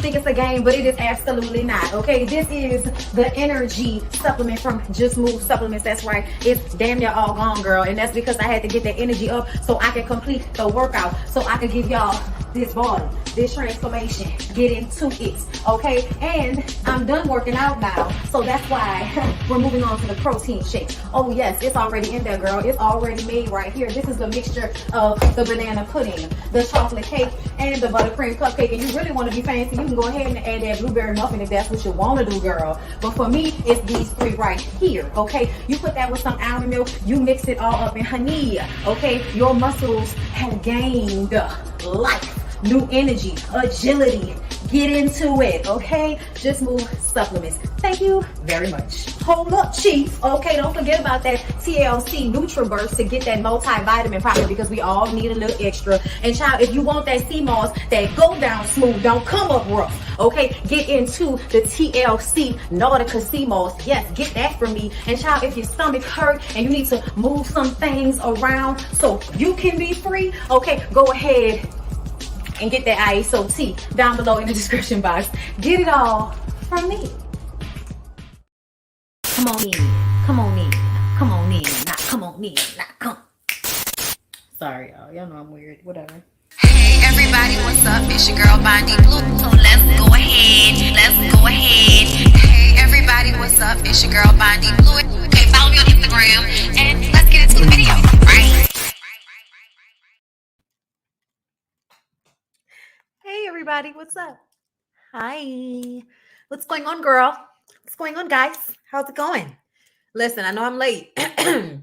think it's a game, but it is absolutely not, okay? This is the energy supplement from Just Move Supplements. That's right. It's damn near all gone, girl. And that's because I had to get that energy up so I can complete the workout, so I can give y'all this body, this transformation, get into it, okay? And I'm done working out now, so that's why we're moving on to the protein shakes. Oh yes, it's already in there, girl. It's already made right here. This is the mixture of the banana pudding, the chocolate cake, and the buttercream cupcake. And you really want to be fancy, you can go ahead and add that blueberry muffin if that's what you want to do, girl. But for me, it's these three right here, okay? You put that with some almond milk, you mix it all up in honey, okay? Your muscles have gained life, new energy, agility. Get into it, okay? Just Move Supplements. Thank you very much. Hold up, Chief. Okay, don't forget about that TLC NutriBurst to get that multivitamin powder, because we all need a little extra. And child, if you want that sea moss that go down smooth, don't come up rough, okay? Get into the TLC Nautica sea moss. Yes, get that from me. And child, if your stomach hurt and you need to move some things around so you can be free, okay, go ahead and get that ISO tea down below in the description box. Get it all from me. Come on in, come on in, come on in, not come on in, not come. Sorry, y'all. Y'all know I'm weird. Whatever. Hey everybody, what's up? It's your girl BondyBlue. So let's go ahead. Let's go ahead. Hey everybody, what's up? It's your girl BondyBlue. Okay, follow me on Instagram and let's get into the video, right? Hey everybody, what's up? Hi. What's going on, girl? What's going on, guys? How's it going? Listen, I know I'm late. I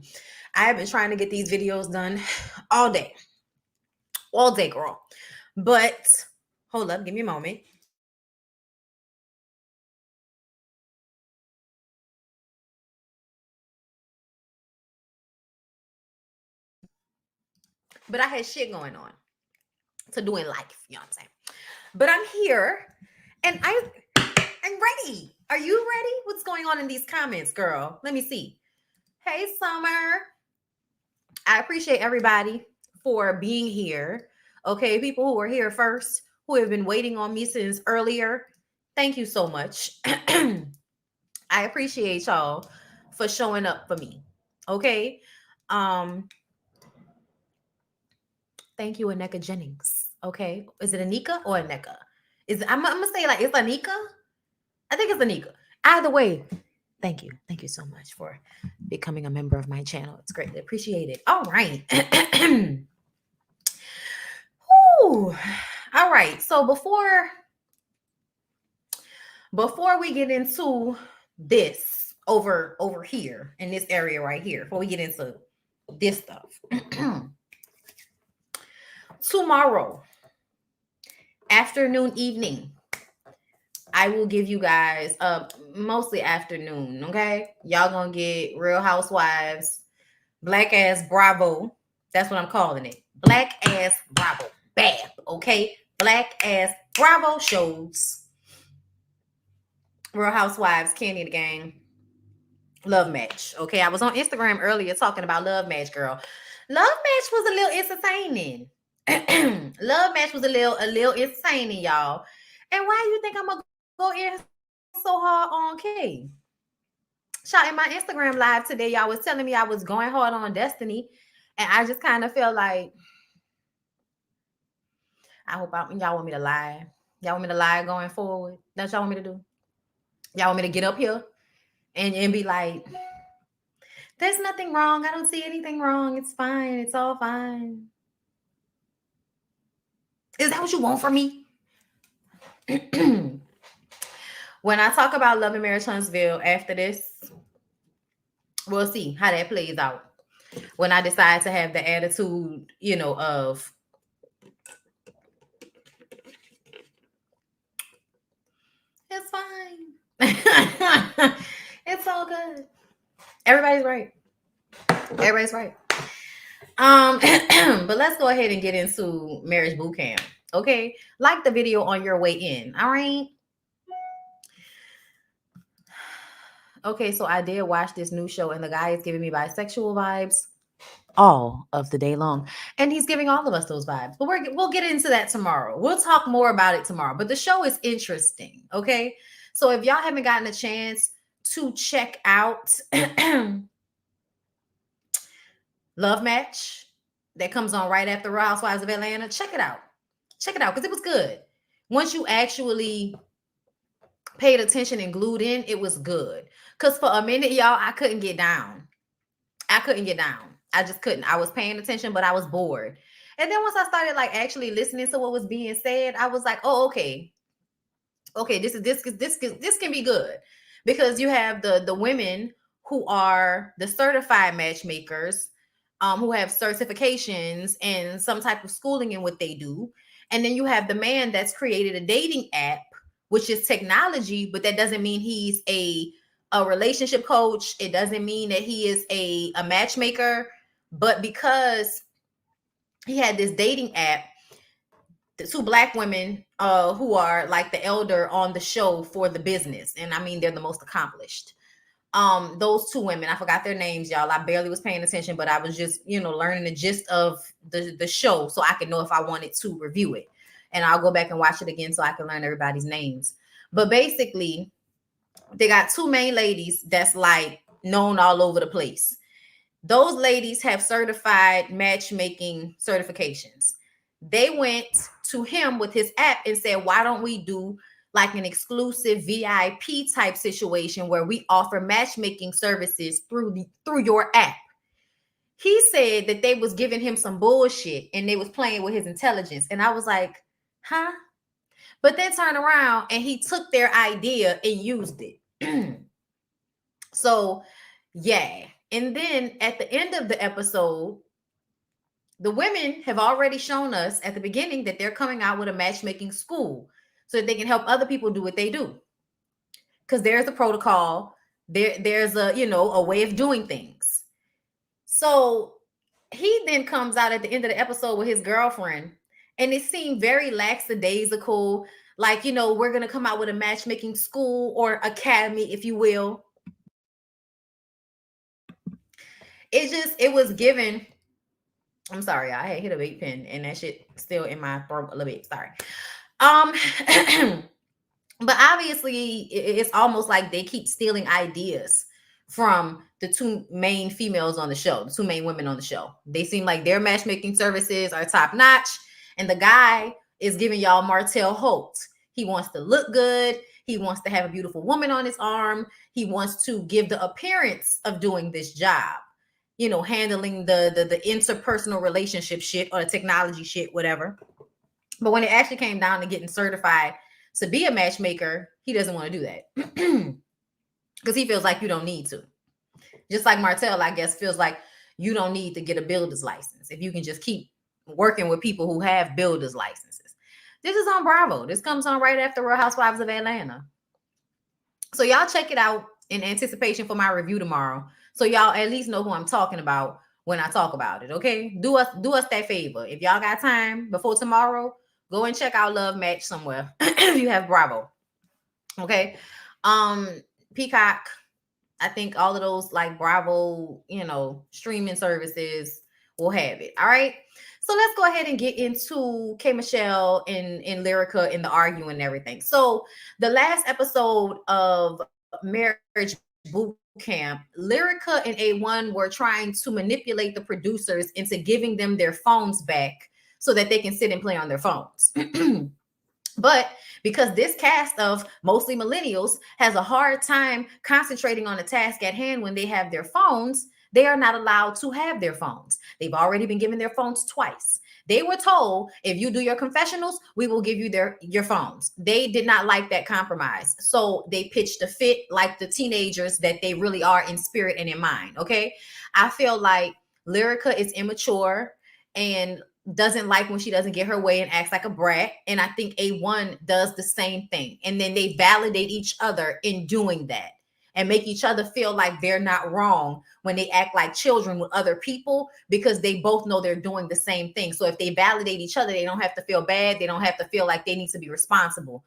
have been trying to get these videos done all day. All day, girl. But hold up, give me a moment. But I had shit going on to do in life, you know what I'm saying? But I'm here and I'm ready. Are you ready? What's going on in these comments, girl? Let me see. Hey, Summer. I appreciate everybody for being here. Okay, people who are here first, who have been waiting on me since earlier, thank you so much. I appreciate y'all for showing up for me. Okay. Thank you, Aneka Jennings. Okay. Is it Anika or Aneka? I'm gonna say like it's Anika. I think it's Anika. Either way, thank you. Thank you so much for becoming a member of my channel. It's greatly appreciated. All right. All right. So before we get into this over here in this area right here, before we get into this stuff, tomorrow afternoon, evening, I will give you guys mostly afternoon, okay? Y'all gonna get Real Housewives, Black Ass Bravo. That's what I'm calling it. Black Ass Bravo. Bad, okay? Black Ass Bravo shows. Real Housewives, Candy the Gang, Love Match. Okay, I was on Instagram earlier talking about Love Match, girl. Love Match was a little entertaining. Love Match was a little entertaining, y'all. And why do you think I'm gonna go in so hard on K? Shot in my Instagram live today, y'all was telling me I was going hard on Destiny, and I just kind of felt like I hope y'all want me to lie. Y'all want me to lie going forward? That's what y'all want me to do? Y'all want me to get up here and be like, there's nothing wrong. I don't see anything wrong. It's fine. It's all fine. Is that what you want from me? When I talk about Love and Marriage Huntsville after this, we'll see how that plays out. When I decide to have the attitude, you know, of it's fine. It's all good. Everybody's right. Everybody's right. But let's go ahead and get into Marriage Bootcamp. Okay. Like the video on your way in. All right. Okay, so I did watch this new show and the guy is giving me bisexual vibes. all of the day long. And he's giving all of us those vibes. But we'll get into that tomorrow. We'll talk more about it tomorrow. But the show is interesting, okay? So if y'all haven't gotten a chance to check out Love Match that comes on right after Real Housewives of Atlanta, check it out. Check it out because it was good. Once you actually paid attention and glued in, it was good. Because for a minute, y'all, I couldn't get down. I just couldn't. I was paying attention, but I was bored. And then once I started like actually listening to what was being said, I was like, oh, okay. Okay, this can be good. Because you have the women who are the certified matchmakers, who have certifications and some type of schooling in what they do. And then you have the man that's created a dating app, which is technology, but that doesn't mean he's a relationship coach. It doesn't mean that he is a matchmaker. But because he had this dating app, the two Black women who are like the elder on the show for the business, and I mean they're the most accomplished. Those two women, I forgot their names, y'all. I barely was paying attention, but I was just, learning the gist of the show so I could know if I wanted to review it. And I'll go back and watch it again so I can learn everybody's names. But basically, they got two main ladies that's like known all over the place. Those ladies have certified matchmaking certifications. They went to him with his app and said, why don't we do like an exclusive VIP type situation where we offer matchmaking services through your app? He said that they was giving him some bullshit and they was playing with his intelligence. And I was like, huh? But then turned around and he took their idea and used it. So, yeah. And then at the end of the episode, the women have already shown us at the beginning that they're coming out with a matchmaking school so that they can help other people do what they do. Because there's a protocol, there's a way of doing things. So he then comes out at the end of the episode with his girlfriend, and it seemed very lackadaisical. Like, we're going to come out with a matchmaking school or academy, if you will. It was given. I'm sorry, I had hit a vape pen and that shit still in my throat a little bit. Sorry. But obviously it's almost like they keep stealing ideas from the two main females on the show, the two main women on the show. They seem like their matchmaking services are top notch. And the guy is giving y'all Martell Holt. He wants to look good. He wants to have a beautiful woman on his arm. He wants to give the appearance of doing this job. Handling the interpersonal relationship shit or the technology shit, whatever. But when it actually came down to getting certified to be a matchmaker, he doesn't want to do that because he feels like you don't need to. Just like Martell, I guess, feels like you don't need to get a builder's license if you can just keep working with people who have builder's licenses. This is on Bravo. This comes on right after Real Housewives of Atlanta. So y'all check it out in anticipation for my review tomorrow. So y'all at least know who I'm talking about when I talk about it, okay? Do us that favor. If y'all got time before tomorrow, go and check out Love Match somewhere if you have Bravo. Okay? Peacock, I think all of those like Bravo, streaming services will have it. All right? So let's go ahead and get into K. Michelle and Lyrica and the arguing and everything. So the last episode of Marriage Bootcamp, Lyrica and A1 were trying to manipulate the producers into giving them their phones back so that they can sit and play on their phones. But because this cast of mostly millennials has a hard time concentrating on the task at hand when they have their phones, they are not allowed to have their phones. They've already been given their phones twice. They were told, if you do your confessionals, we will give you your phones. They did not like that compromise. So they pitched a fit like the teenagers that they really are in spirit and in mind, okay? I feel like Lyrica is immature and doesn't like when she doesn't get her way and acts like a brat. And I think A1 does the same thing. And then they validate each other in doing that and make each other feel like they're not wrong when they act like children with other people, because they both know they're doing the same thing. So if they validate each other, they don't have to feel bad. They don't have to feel like they need to be responsible.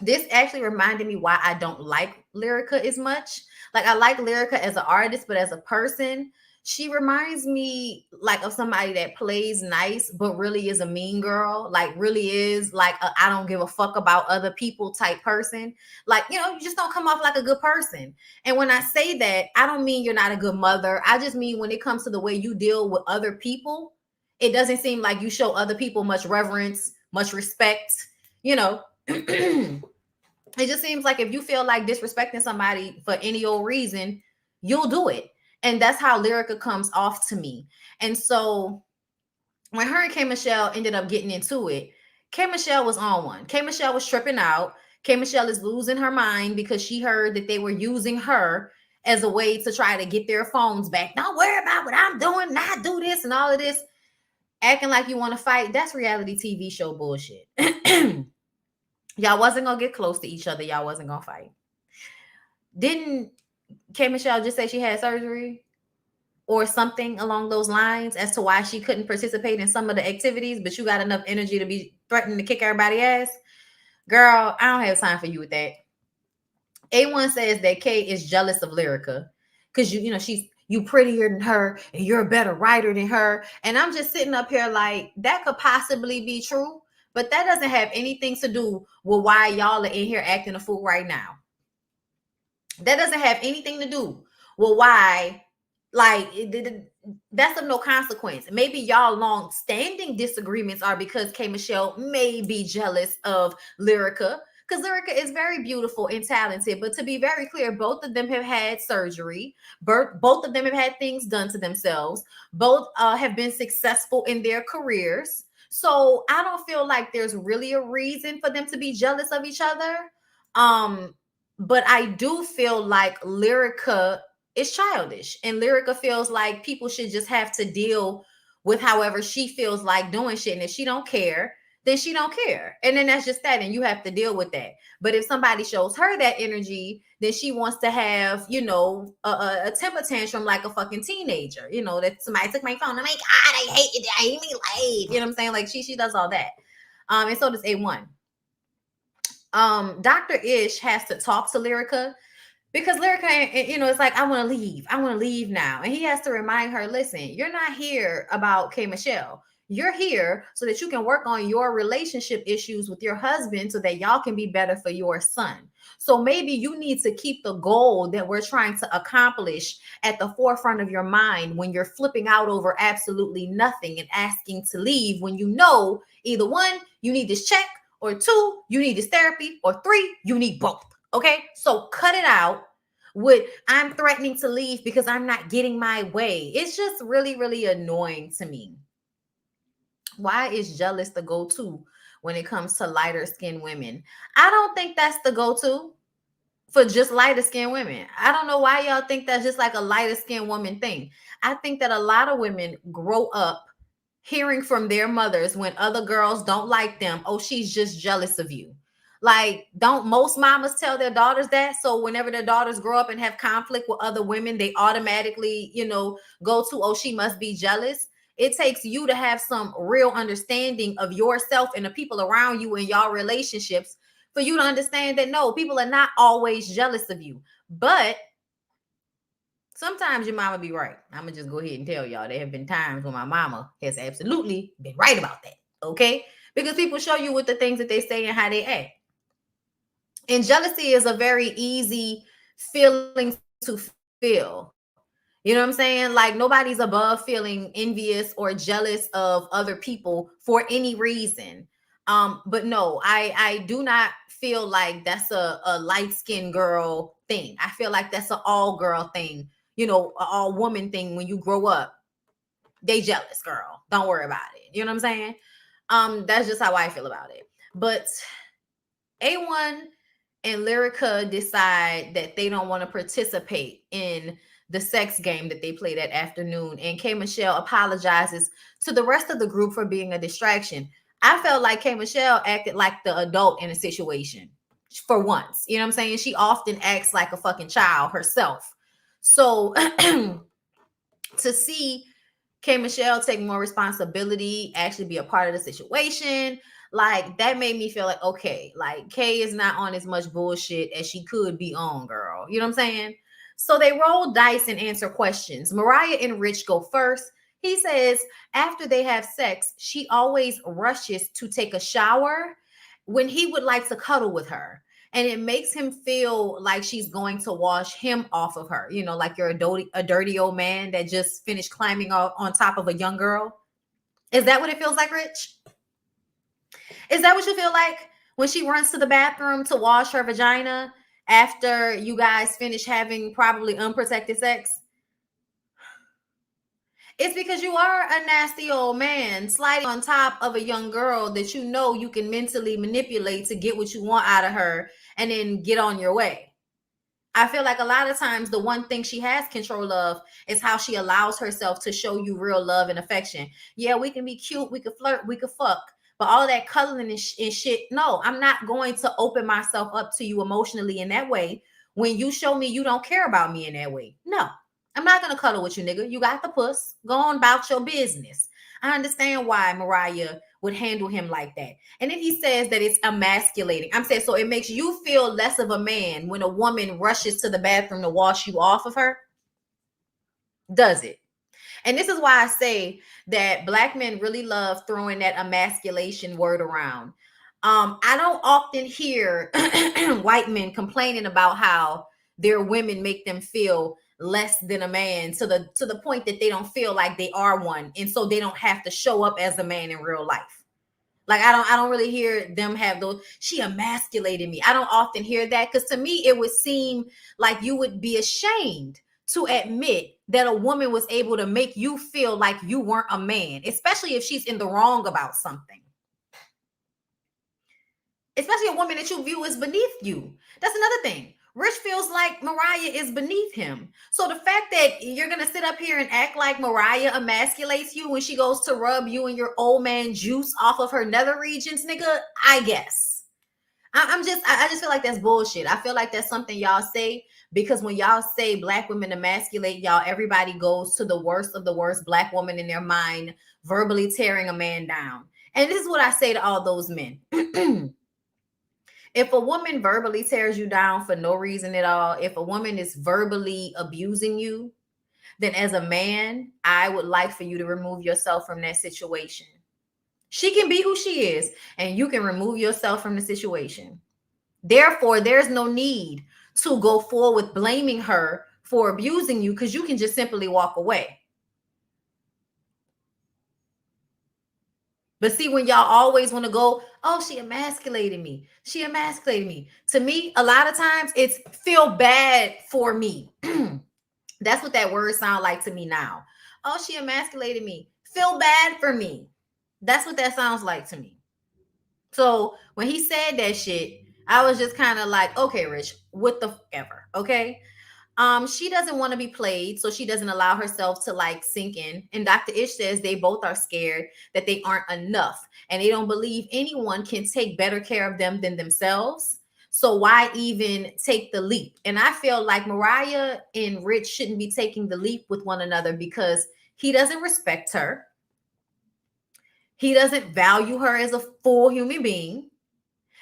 This actually reminded me why I don't like Lyrica as much. Like, I like Lyrica as an artist, but as a person, she reminds me like of somebody that plays nice but really is a mean girl, like really is like I don't give a fuck about other people type person. Like, you just don't come off like a good person. And when I say that, I don't mean you're not a good mother. I just mean when it comes to the way you deal with other people, it doesn't seem like you show other people much reverence, much respect, you know. It just seems like if you feel like disrespecting somebody for any old reason, you'll do it. And that's how Lyrica comes off to me. And so when her and K Michelle ended up getting into it, K Michelle was on one. K Michelle was tripping out. K Michelle is losing her mind because she heard that they were using her as a way to try to get their phones back. Don't worry about what I'm doing, not do this and all of this. Acting like you want to fight. That's reality TV show bullshit. Y'all wasn't going to get close to each other. Y'all wasn't going to fight. Didn't K Michelle just say she had surgery or something along those lines as to why she couldn't participate in some of the activities, but you got enough energy to be threatening to kick everybody's ass? Girl, I don't have time for you with that. A1 says that Kay is jealous of Lyrica because you prettier than her and you're a better writer than her. And I'm just sitting up here like that could possibly be true, but that doesn't have anything to do with why y'all are in here acting a fool right now. That doesn't have anything to do with why, like, that's of no consequence. Maybe y'all long-standing disagreements are because K Michelle may be jealous of Lyrica, because Lyrica is very beautiful and talented. But to be very clear, both of them have had surgery. Both of them have had things done to themselves. Both have been successful in their careers. So I don't feel like there's really a reason for them to be jealous of each other. But I do feel like Lyrica is childish, and Lyrica feels like people should just have to deal with however she feels like doing shit. And if she don't care, then she don't care. And then that's just that. And you have to deal with that. But if somebody shows her that energy, then she wants to have, a temper tantrum like a fucking teenager, that somebody took my phone. Oh my God, I hate it. I hate me life. You know what I'm saying? Like she does all that. And so does A1. Dr. Ish has to talk to Lyrica because Lyrica, it's like, I want to leave. I want to leave now. And he has to remind her, listen, you're not here about K Michelle. You're here so that you can work on your relationship issues with your husband so that y'all can be better for your son. So maybe you need to keep the goal that we're trying to accomplish at the forefront of your mind when you're flipping out over absolutely nothing and asking to leave when you know either one, you need this check, or two, you need this therapy, or three, you need both. Okay, so cut it out with I'm threatening to leave because I'm not getting my way. It's just really, really annoying to me. Why is jealous the go-to when it comes to lighter skinned women? I don't think that's the go-to for just lighter skinned women. I don't know why y'all think that's just like a lighter skinned woman thing. I think that a lot of women grow up hearing from their mothers when other girls don't like them, oh, she's just jealous of you. Like, don't most mamas tell their daughters that? So whenever their daughters grow up and have conflict with other women, they automatically, go to, oh, she must be jealous. It takes you to have some real understanding of yourself and the people around you in y'all relationships for you to understand that no, people are not always jealous of you. But sometimes your mama be right. I'm going to just go ahead and tell y'all there have been times when my mama has absolutely been right about that. Okay? Because people show you with the things that they say and how they act. And jealousy is a very easy feeling to feel. You know what I'm saying? Like nobody's above feeling envious or jealous of other people for any reason. But no, I do not feel like that's a light-skinned girl thing. I feel like that's an all girl thing, an all woman thing. When you grow up, they jealous, girl. Don't worry about it. You know what I'm saying? That's just how I feel about it. But A1 and Lyrica decide that they don't want to participate in the sex game that they played that afternoon. And K Michelle apologizes to the rest of the group for being a distraction. I felt like K Michelle acted like the adult in a situation for once. You know what I'm saying? She often acts like a fucking child herself. So to see K Michelle take more responsibility, actually be a part of the situation, like that made me feel like, okay, like Kay is not on as much bullshit as she could be on, girl. You know what I'm saying? So they roll dice and answer questions. Mariah and Rich go first. He says after they have sex, she always rushes to take a shower when he would like to cuddle with her. And it makes him feel like she's going to wash him off of her. You know, like you're a dirty old man that just finished climbing on top of a young girl. Is that what it feels like, Rich? Is that what you feel like when she runs to the bathroom to wash her vagina after you guys finish having probably unprotected sex? It's because you are a nasty old man sliding on top of a young girl that you know you can mentally manipulate to get what you want out of her and then get on your way. I feel like a lot of times the one thing she has control of is how she allows herself to show you real love and affection. Yeah, we can be cute, we can flirt, we can fuck, but all that cuddling and shit, no, I'm not going to open myself up to you emotionally in that way when you show me you don't care about me in that way. No, I'm not going to cuddle with you, nigga. You got the puss. Go on about your business. I understand why Mariah would handle him like that. And then he says that it's emasculating. I'm saying, so it makes you feel less of a man when a woman rushes to the bathroom to wash you off of her? Does it? And this is why I say that Black men really love throwing that emasculation word around. I don't often hear white men complaining about how their women make them feel less than a man to the point that they don't feel like they are one, and so they don't have to show up as a man in real life. Like I don't really hear them have those, she emasculated me. I don't often hear that, because to me it would seem like you would be ashamed to admit that a woman was able to make you feel like you weren't a man, especially if she's in the wrong about something. Especially a woman that you view as beneath you. That's another thing. Rich feels like Mariah is beneath him. So the fact that you're going to sit up here and act like Mariah emasculates you when she goes to rub you and your old man juice off of her nether regions, nigga, I guess. I just feel like that's bullshit. I feel like that's something y'all say because when y'all say Black women emasculate y'all, everybody goes to the worst of the worst Black woman in their mind, verbally tearing a man down. And this is what I say to all those men. If a woman verbally tears you down for no reason at all, if a woman is verbally abusing you, then as a man, I would like for you to remove yourself from that situation. She can be who she is, and you can remove yourself from the situation. Therefore, there's no need to go forward with blaming her for abusing you, because you can just simply walk away. But see, when y'all always want to go, oh, she emasculated me. She emasculated me. To me, a lot of times it's feel bad for me. That's what that word sounds like to me now. Oh, she emasculated me. Feel bad for me. That's what that sounds like to me. So when he said that shit, I was just kind of like, okay, Rich, what the f ever, okay? She doesn't want to be played, so she doesn't allow herself to like sink in. And Dr. Ish says they both are scared that they aren't enough, and they don't believe anyone can take better care of them than themselves. So why even take the leap? And I feel like Mariah and Rich shouldn't be taking the leap with one another because he doesn't respect her. He doesn't value her as a full human being.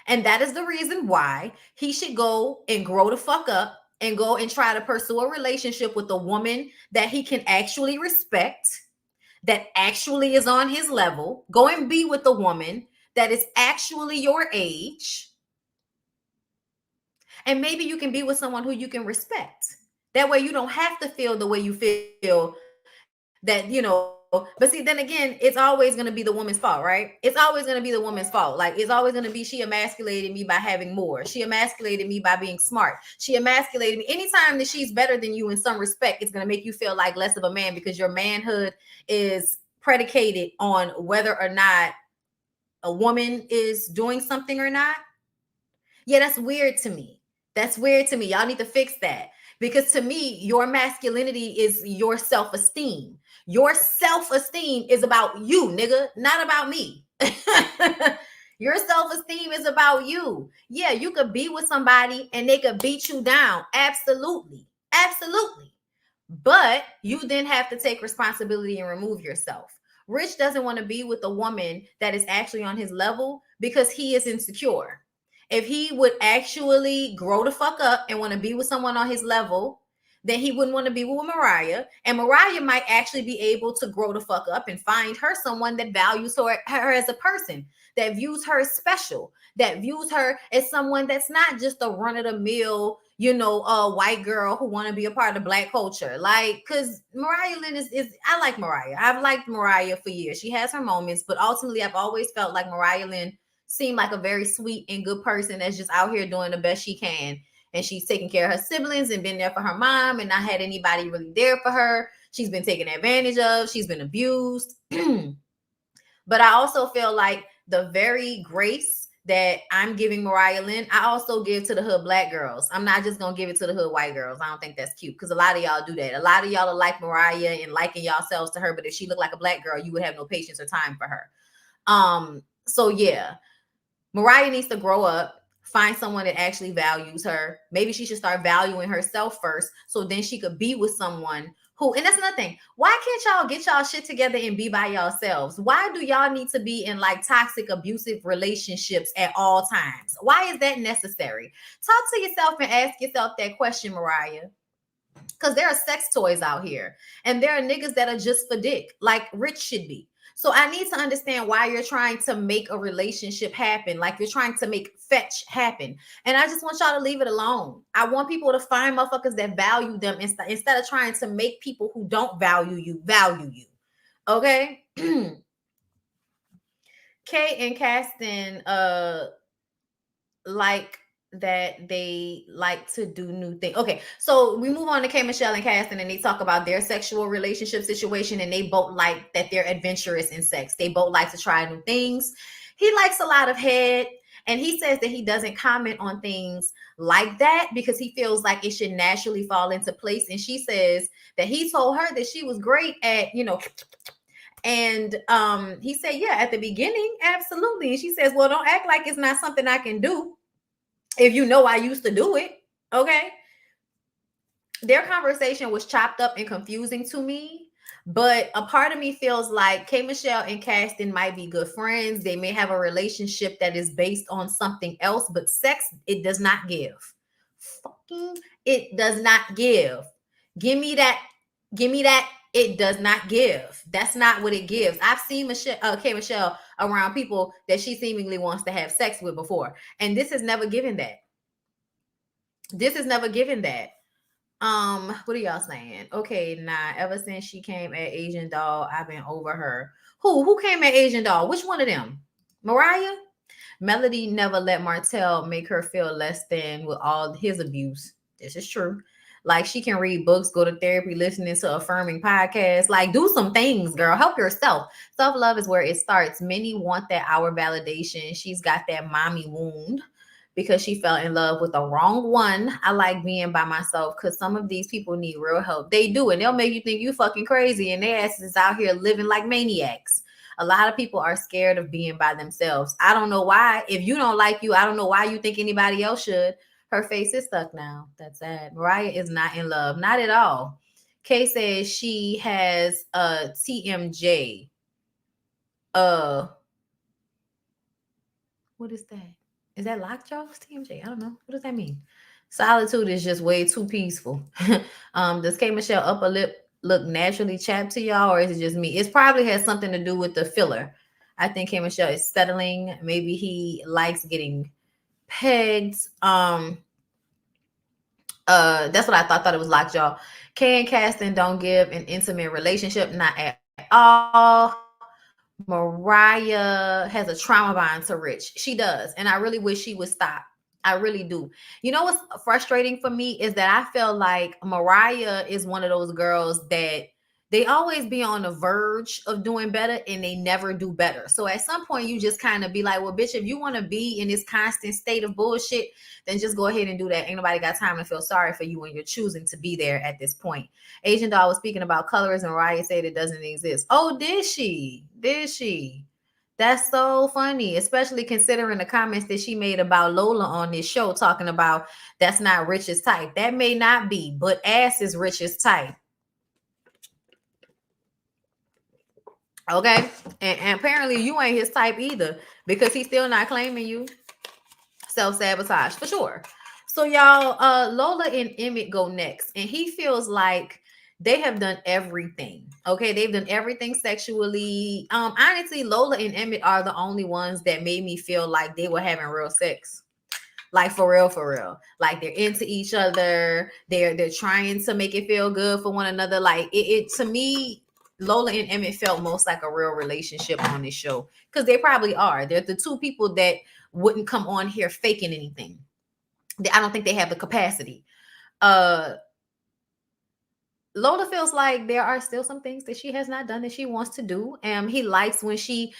And that is the reason why he should go and grow the fuck up and go and try to pursue a relationship with a woman that he can actually respect, that actually is on his level. Go and be with a woman that is actually your age. And maybe you can be with someone who you can respect. That way you don't have to feel the way you feel that, you know, but see, then again, it's always going to be the woman's fault, right? It's always going to be the woman's fault. Like, it's always going to be, she emasculated me by having more. She emasculated me by being smart. She emasculated me. Anytime that she's better than you in some respect, it's going to make you feel like less of a man because your manhood is predicated on whether or not a woman is doing something or not. Yeah, that's weird to me. That's weird to me. Y'all need to fix that. Because to me, your masculinity is your self-esteem. Your self-esteem is about you, nigga, not about me. Your self-esteem is about you. Yeah, you could be with somebody and they could beat you down. Absolutely. Absolutely. But you then have to take responsibility and remove yourself. Rich doesn't want to be with a woman that is actually on his level because he is insecure. If he would actually grow the fuck up and want to be with someone on his level, then he wouldn't want to be with Mariah. And Mariah might actually be able to grow the fuck up and find her someone that values her as a person, that views her as special, that views her as someone that's not just a run-of-the-mill, white girl who want to be a part of Black culture. Like, because Mariah Lynn is I like Mariah. I've liked Mariah for years. She has her moments, but ultimately I've always felt like Mariah Lynn seemed like a very sweet and good person that's just out here doing the best she can. And she's taking care of her siblings and been there for her mom and not had anybody really there for her. She's been taken advantage of. She's been abused. But I also feel like the very grace that I'm giving Mariah Lynn, I also give to the hood Black girls. I'm not just going to give it to the hood white girls. I don't think that's cute because a lot of y'all do that. A lot of y'all are like Mariah and liking yourselves to her. But if she looked like a Black girl, you would have no patience or time for her. So yeah, Mariah needs to grow up. Find someone that actually values her. Maybe she should start valuing herself first so then she could be with someone who, and that's another thing. Why can't y'all get y'all shit together and be by yourselves? Why do y'all need to be in like toxic, abusive relationships at all times? Why is that necessary? Talk to yourself and ask yourself that question, Mariah. Because there are sex toys out here and there are niggas that are just for dick, like Rich should be. So I need to understand why you're trying to make a relationship happen. Like you're trying to make fetch happen. And I just want y'all to leave it alone. I want people to find motherfuckers that value them instead of trying to make people who don't value you. Okay? Kay and Caston like that they like to do new things. Okay, so we move on to K, Michelle, and Caston, and they talk about their sexual relationship situation, and they both like that they're adventurous in sex. They both like to try new things. He likes a lot of head, and he says that he doesn't comment on things like that because he feels like it should naturally fall into place. And she says that he told her that she was great at, and he said, yeah, at the beginning, absolutely. And she says, well, don't act like it's not something I can do if you know I used to do it. Okay. Their conversation was chopped up and confusing to me, but a part of me feels like K Michelle and Caston might be good friends. They may have a relationship that is based on something else, but sex, it does not give. Fucking, it does not give. Give me that. It does not give. That's not what it gives. I've seen K Michelle around people that she seemingly wants to have sex with before, and this has never given that. What are y'all saying? Okay, nah. Ever since she came at Asian Doll, I've been over her. Who came at Asian Doll? Which one of them? Mariah? Melody never let Martell make her feel less than with all his abuse. This is true. Like she can read books, go to therapy, listening to affirming podcasts. Like do some things, girl. Help yourself. Self-love is where it starts. Many want that hour validation. She's got that mommy wound because she fell in love with the wrong one. I like being by myself because some of these people need real help. They do, and they'll make you think you fucking crazy, and their asses out here living like maniacs. A lot of people are scared of being by themselves. I don't know why. If you don't like you, I don't know why you think anybody else should. Her face is stuck now. That's sad. Mariah is not in love. Not at all. Kay says she has a TMJ. What is that? Is that lockjaw? TMJ? I don't know. What does that mean? Solitude is just way too peaceful. Does K Michelle upper lip look naturally chapped to y'all, or is it just me? It probably has something to do with the filler. I think K Michelle is settling. Maybe he likes getting pegged. That's what I thought it was lockjaw. Kay and Caston don't give an intimate relationship, not at all. Mariah has a trauma bond to Rich. She does. And I really wish she would stop. I really do. You know what's frustrating for me is that I feel like Mariah is one of those girls that they always be on the verge of doing better and they never do better. So at some point you just kind of be like, well, bitch, if you want to be in this constant state of bullshit, then just go ahead and do that. Ain't nobody got time to feel sorry for you when you're choosing to be there at this point. Asian Doll was speaking about colors and Mariah said it doesn't exist. Oh, did she? That's so funny, especially considering the comments that she made about Lola on this show, talking about that's not Rich's type. That may not be, but ass is Rich's type. Okay. And apparently you ain't his type either because he's still not claiming you. Self-sabotage for sure. So y'all, Lola and Emmett go next, and he feels like they have done everything. Okay, they've done everything sexually. Honestly, Lola and Emmett are the only ones that made me feel like they were having real sex. Like for real, for real. Like they're into each other. They're trying to make it feel good for one another. Like it to me, Lola and Emmett felt most like a real relationship on this show. Because they probably are. They're the two people that wouldn't come on here faking anything. I don't think they have the capacity. Uh Lola feels like there are still some things that she has not done that she wants to do. He likes when she,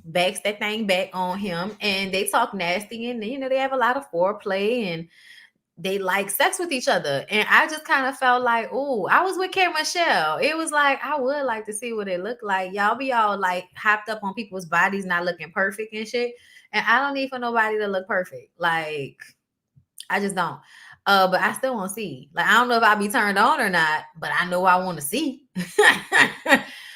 backs that thing back on him, and they talk nasty, and they have a lot of foreplay, and they like sex with each other. And I just kind of felt like, oh, I was with K Michelle. It was like I would like to see what it looked like. Y'all be all like hopped up on people's bodies not looking perfect and shit. And I don't need for nobody to look perfect. Like I just don't. But I still want to see. Like, I don't know if I'll be turned on or not, but I know I want to see.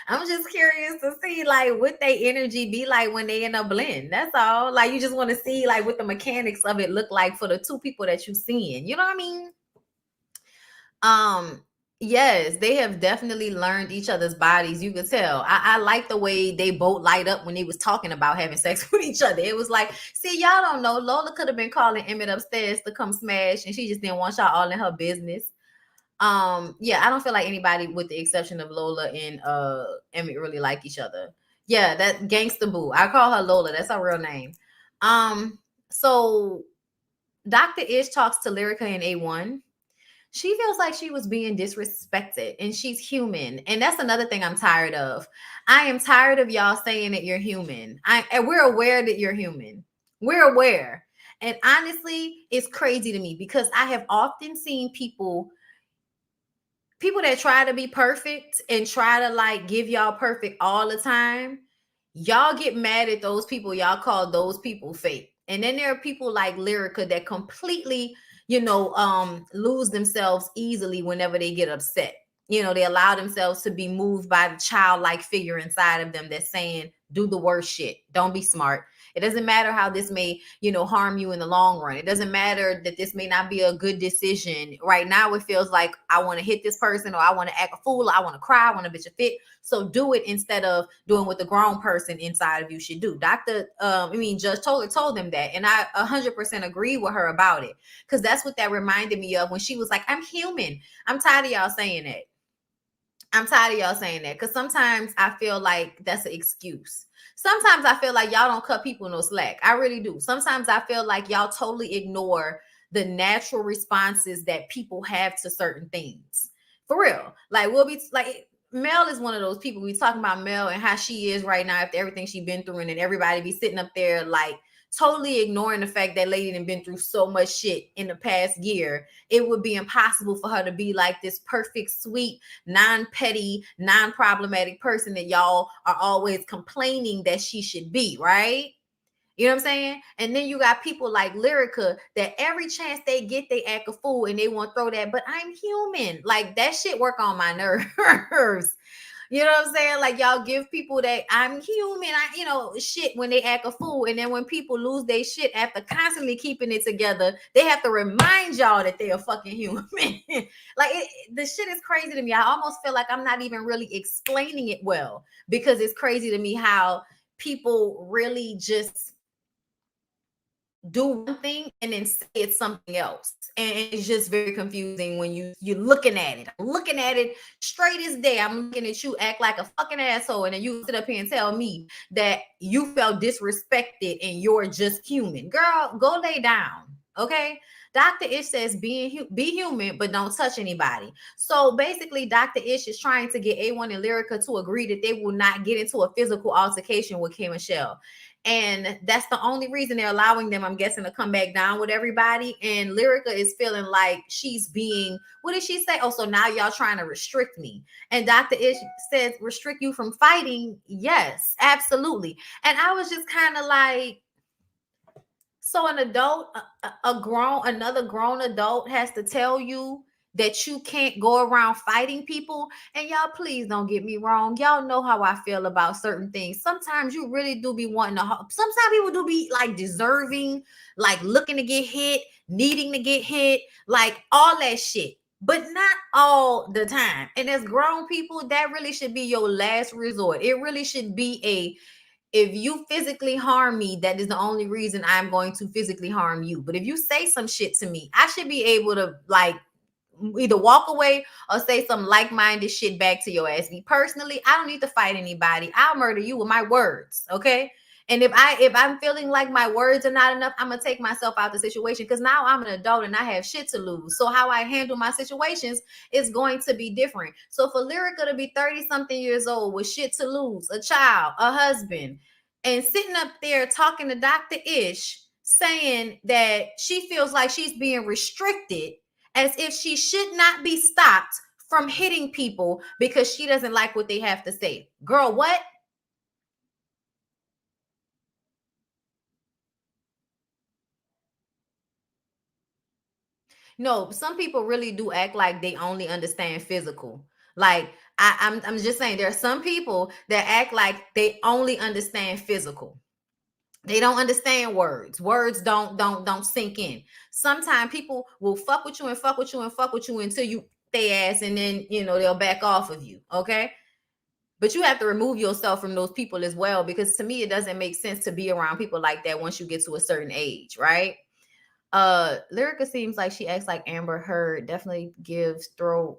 I'm just curious to see like what they energy be like when they in a blend. That's all. Like you just want to see like what the mechanics of it look like for the two people that you seeing. You know what I mean? Yes, they have definitely learned each other's bodies. You could tell. I like the way they both light up when they was talking about having sex with each other. It was like, see, y'all don't know. Lola could have been calling Emmett upstairs to come smash, and she just didn't want y'all all in her business. Yeah, I don't feel like anybody, with the exception of Lola and Emmett, really like each other. Yeah, that gangsta boo. I call her Lola. That's her real name. So Dr. Ish talks to Lyrica and A1. She feels like she was being disrespected, and she's human. And that's another thing I'm tired of. I am tired of y'all saying that you're human. And we're aware that you're human. We're aware. And honestly, it's crazy to me because I have often seen people that try to be perfect and try to like give y'all perfect all the time. Y'all get mad at those people. Y'all call those people fake. And then there are people like Lyrica that completely, lose themselves easily whenever they get upset. They allow themselves to be moved by the childlike figure inside of them that's saying, do the worst shit. Don't be smart. It doesn't matter how this may, harm you in the long run. It doesn't matter that this may not be a good decision. Right now, it feels like I want to hit this person, or I want to act a fool, or I want to cry, I want to bitch a fit. So do it instead of doing what the grown person inside of you should do. Judge told them that. And I 100% agree with her about it. Because that's what that reminded me of when she was like, I'm human. I'm tired of y'all saying that. Because sometimes I feel like that's an excuse. Sometimes I feel like y'all don't cut people no slack. I really do. Sometimes I feel like y'all totally ignore the natural responses that people have to certain things. For real. Like we'll be like, Mel is one of those people. We talking about Mel and how she is right now after everything she's been through, and then everybody be sitting up there like totally ignoring the fact that lady done been through so much shit in the past year. It would be impossible for her to be like this perfect, sweet, non-petty, non-problematic person that y'all are always complaining that she should be, right? You know what I'm saying? And then you got people like Lyrica that every chance they get, they act a fool and they want to throw that, but I'm human. Like that shit work on my nerves. You know what I'm saying? Like y'all give people that I'm human, shit when they act a fool. And then when people lose their shit after constantly keeping it together, they have to remind y'all that they are fucking human. The shit is crazy to me. I almost feel like I'm not even really explaining it well, because it's crazy to me how people really just do one thing and then say it's something else, and it's just very confusing when you're looking at it. I'm looking at it straight as day. I'm looking at you act like a fucking asshole, and then you sit up here and tell me that you felt disrespected and you're just human. Girl, go lay down. Okay. Dr. Ish says be human, but don't touch anybody. So basically, Dr. Ish is trying to get A1 and Lyrica to agree that they will not get into a physical altercation with K Michelle. And that's the only reason they're allowing them, I'm guessing, to come back down with everybody. And Lyrica is feeling like she's being, what did she say? Oh, so now y'all trying to restrict me. And Dr. Ish says, restrict you from fighting? Yes, absolutely. And I was just kind of like, so an adult, another grown adult has to tell you that you can't go around fighting people. And y'all, please don't get me wrong. Y'all know how I feel about certain things. Sometimes you really do be wanting to, sometimes people do be like deserving, like looking to get hit, needing to get hit, like all that shit. But not all the time. And as grown people, that really should be your last resort. It really should be a, if you physically harm me, that is the only reason I'm going to physically harm you. But if you say some shit to me, I should be able to like either walk away or say some like-minded shit back to your ass. Me personally, I don't need to fight anybody. I'll murder you with my words, okay? And if I'm feeling like my words are not enough, I'm gonna take myself out the situation, because now I'm an adult and I have shit to lose. So how I handle my situations is going to be different. So for Lyrica to be 30-something years old with shit to lose, a child, a husband, and sitting up there talking to Dr. Ish, saying that she feels like she's being restricted, as if she should not be stopped from hitting people because she doesn't like what they have to say. Girl, what? No, some people really do act like they only understand physical. Like I'm just saying, there are some people that act like they only understand physical. They don't understand words. Words don't sink in. Sometimes people will fuck with you and fuck with you and fuck with you until you they ass, and then they'll back off of you. Okay. But you have to remove yourself from those people as well, because to me it doesn't make sense to be around people like that once you get to a certain age, right? Lyrica seems like she acts like Amber Heard. Definitely gives throw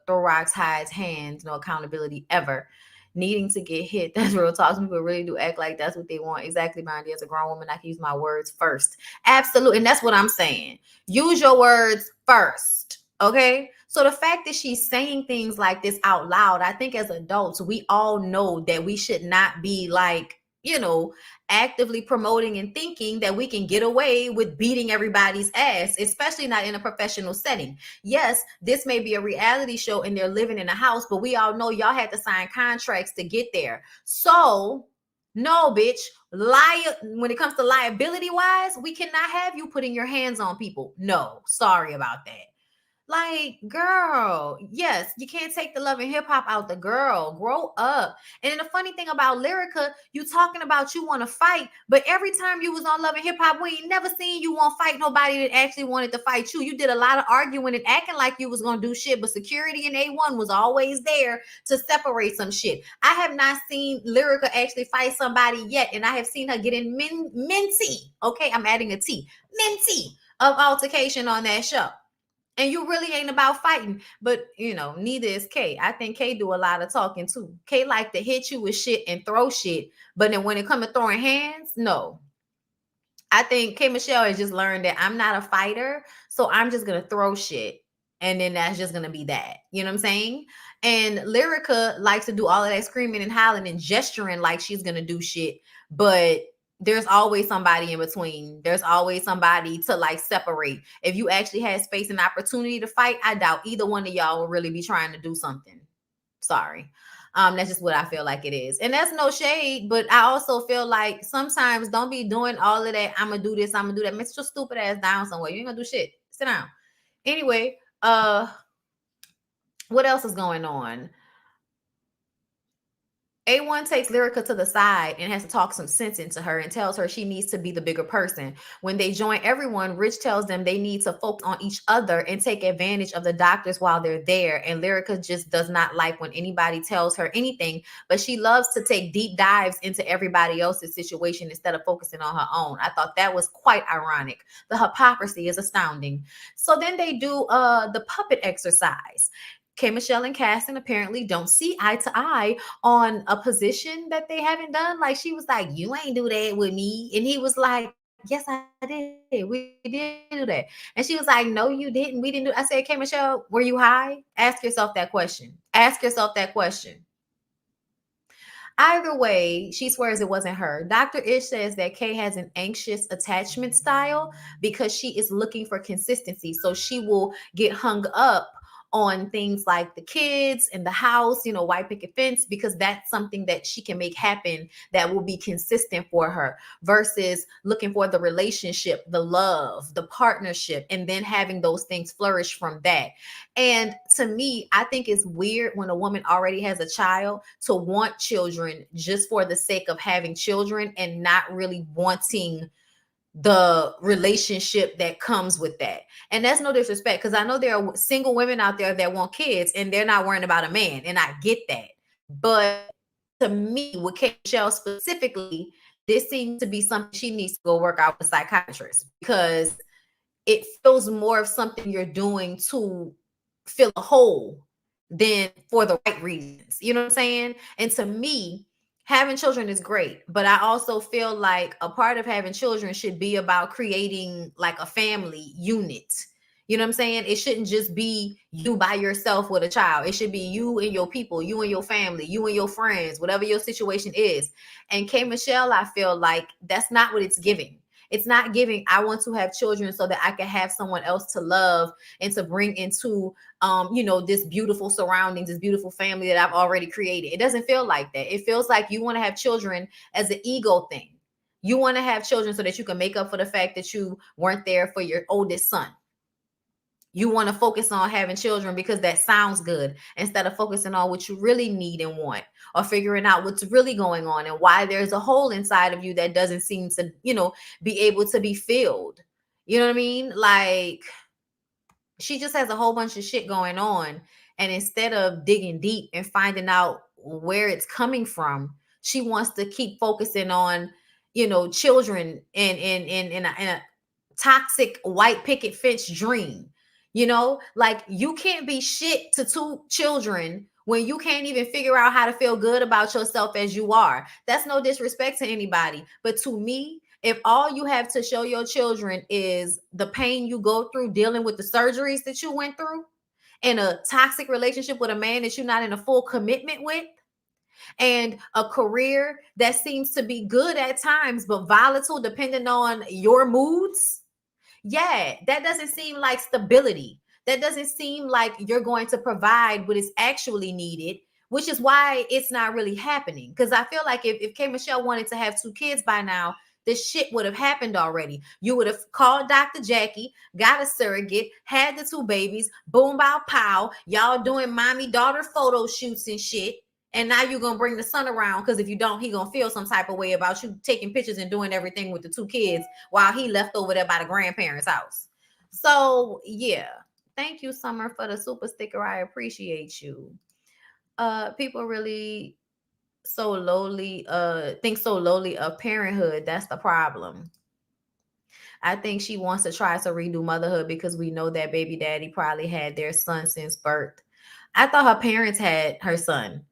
rocks, hides hands, no accountability ever. Needing to get hit. That's real talk. Some people really do act like that's what they want. Exactly, Mindy. As a grown woman, I can use my words first. Absolutely. And that's what I'm saying. Use your words first. Okay. So the fact that she's saying things like this out loud, I think as adults, we all know that we should not be like, actively promoting and thinking that we can get away with beating everybody's ass, especially not in a professional setting. Yes, this may be a reality show and they're living in a house, but we all know y'all had to sign contracts to get there. So no, bitch, when it comes to liability wise, we cannot have you putting your hands on people. No, sorry about that. Like, girl, yes, you can't take the love and hip hop out the girl. Grow up. And then the funny thing about Lyrica, you talking about you want to fight, but every time you was on Love and Hip Hop, we ain't never seen you want to fight nobody that actually wanted to fight you. You did a lot of arguing and acting like you was gonna do shit, but security and A1 was always there to separate some shit. I have not seen Lyrica actually fight somebody yet, and I have seen her get in minty. Okay, I'm adding a T, minty of altercation on that show. And you really ain't about fighting. But, neither is Kay. I think Kay do a lot of talking too. Kay like to hit you with shit and throw shit. But then when it comes to throwing hands, no. I think K Michelle has just learned that I'm not a fighter. So I'm just going to throw shit. And then that's just going to be that. You know what I'm saying? And Lyrica likes to do all of that screaming and hollering and gesturing like she's going to do shit. But there's always somebody in between. There's always somebody to like separate. If you actually had space and opportunity to fight, I doubt either one of y'all will really be trying to do something. Sorry. That's just what I feel like it is. And that's no shade, but I also feel like sometimes don't be doing all of that. I'm gonna do this, I'm gonna do that. Sit your stupid ass down somewhere. You ain't gonna do shit. Sit down. Anyway, what else is going on? A1 takes Lyrica to the side and has to talk some sense into her and tells her she needs to be the bigger person. When they join everyone, Rich tells them they need to focus on each other and take advantage of the doctors while they're there. And Lyrica just does not like when anybody tells her anything, but she loves to take deep dives into everybody else's situation instead of focusing on her own. I thought that was quite ironic. The hypocrisy is astounding. So then they do the puppet exercise. K Michelle and Casson apparently don't see eye to eye on a position that they haven't done. Like she was like, you ain't do that with me. And he was like, yes, I did. We did do that. And she was like, no, you didn't. We didn't do. I said, K Michelle, were you high? Ask yourself that question. Ask yourself that question. Either way, she swears it wasn't her. Dr. Ish says that Kay has an anxious attachment style because she is looking for consistency. So she will get hung up on things like the kids and the house, you know, white picket fence, because that's something that she can make happen that will be consistent for her, versus looking for the relationship, the love, the partnership, and then having those things flourish from that. And to me, I think it's weird when a woman already has a child to want children just for the sake of having children and not really wanting the relationship that comes with that. And that's no disrespect, because I know there are single women out there that want kids and they're not worrying about a man, and I get that. But to me, with K. Michelle specifically, this seems to be something she needs to go work out with a psychiatrist, because it feels more of something you're doing to fill a hole than for the right reasons. You know what I'm saying? And to me, having children is great, but I also feel like a part of having children should be about creating like a family unit. You know what I'm saying? It shouldn't just be you by yourself with a child. It should be you and your people, you and your family, you and your friends, whatever your situation is. And K. Michelle, I feel like that's not what it's giving. It's not giving, I want to have children so that I can have someone else to love and to bring into, you know, this beautiful surroundings, this beautiful family that I've already created. It doesn't feel like that. It feels like you want to have children as an ego thing. You want to have children so that you can make up for the fact that you weren't there for your oldest son. You want to focus on having children because that sounds good, instead of focusing on what you really need and want, or figuring out what's really going on and why there's a hole inside of you that doesn't seem to, you know, be able to be filled. You know what I mean? Like, she just has a whole bunch of shit going on. And instead of digging deep and finding out where it's coming from, she wants to keep focusing on, you know, children in a toxic white picket fence dream. You know, like, you can't be shit to two children when you can't even figure out how to feel good about yourself as you are. That's no disrespect to anybody. But to me, if all you have to show your children is the pain you go through dealing with the surgeries that you went through, and a toxic relationship with a man that you're not in a full commitment with, and a career that seems to be good at times but volatile depending on your moods, yeah, that doesn't seem like stability. That doesn't seem like you're going to provide what is actually needed, which is why it's not really happening. Because I feel like if K. Michelle wanted to have 2 kids by now, this shit would have happened already. You would have called Dr. Jackie, got a surrogate, had the 2 babies, boom, bow, pow. Y'all doing mommy-daughter photo shoots and shit. And now you're going to bring the son around, because if you don't, he going to feel some type of way about you taking pictures and doing everything with the 2 kids while he left over there by the grandparents' house. So, yeah. Thank you, Summer, for the super sticker. I appreciate you. People really think so lowly of parenthood. That's the problem. I think she wants to try to redo motherhood because we know that baby daddy probably had their son since birth. I thought her parents had her son.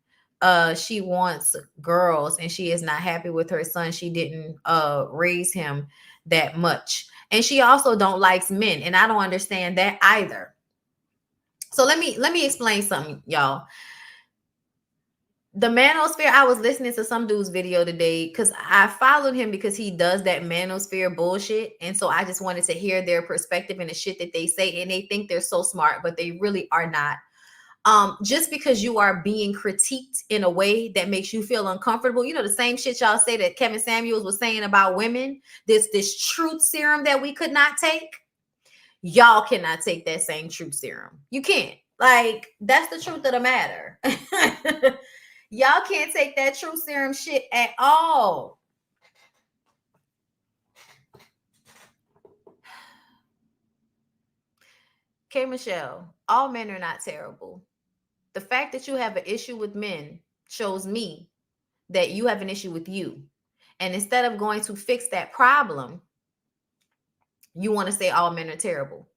She wants girls and she is not happy with her son. She didn't raise him that much. And she also don't likes men, and I don't understand that either. So let me explain something, y'all. The Manosphere, I was listening to some dude's video today because I followed him because he does that Manosphere bullshit. And so I just wanted to hear their perspective and the shit that they say. And they think they're so smart, but they really are not. Just because you are being critiqued in a way that makes you feel uncomfortable, you know, the same shit y'all say that Kevin Samuels was saying about women, this truth serum that we could not take, y'all cannot take that same truth serum. You can't. Like, that's the truth of the matter. Y'all can't take that truth serum shit at all. K. Michelle, all men are not terrible. The fact that you have an issue with men shows me that you have an issue with you. And instead of going to fix that problem, you want to say all men are terrible.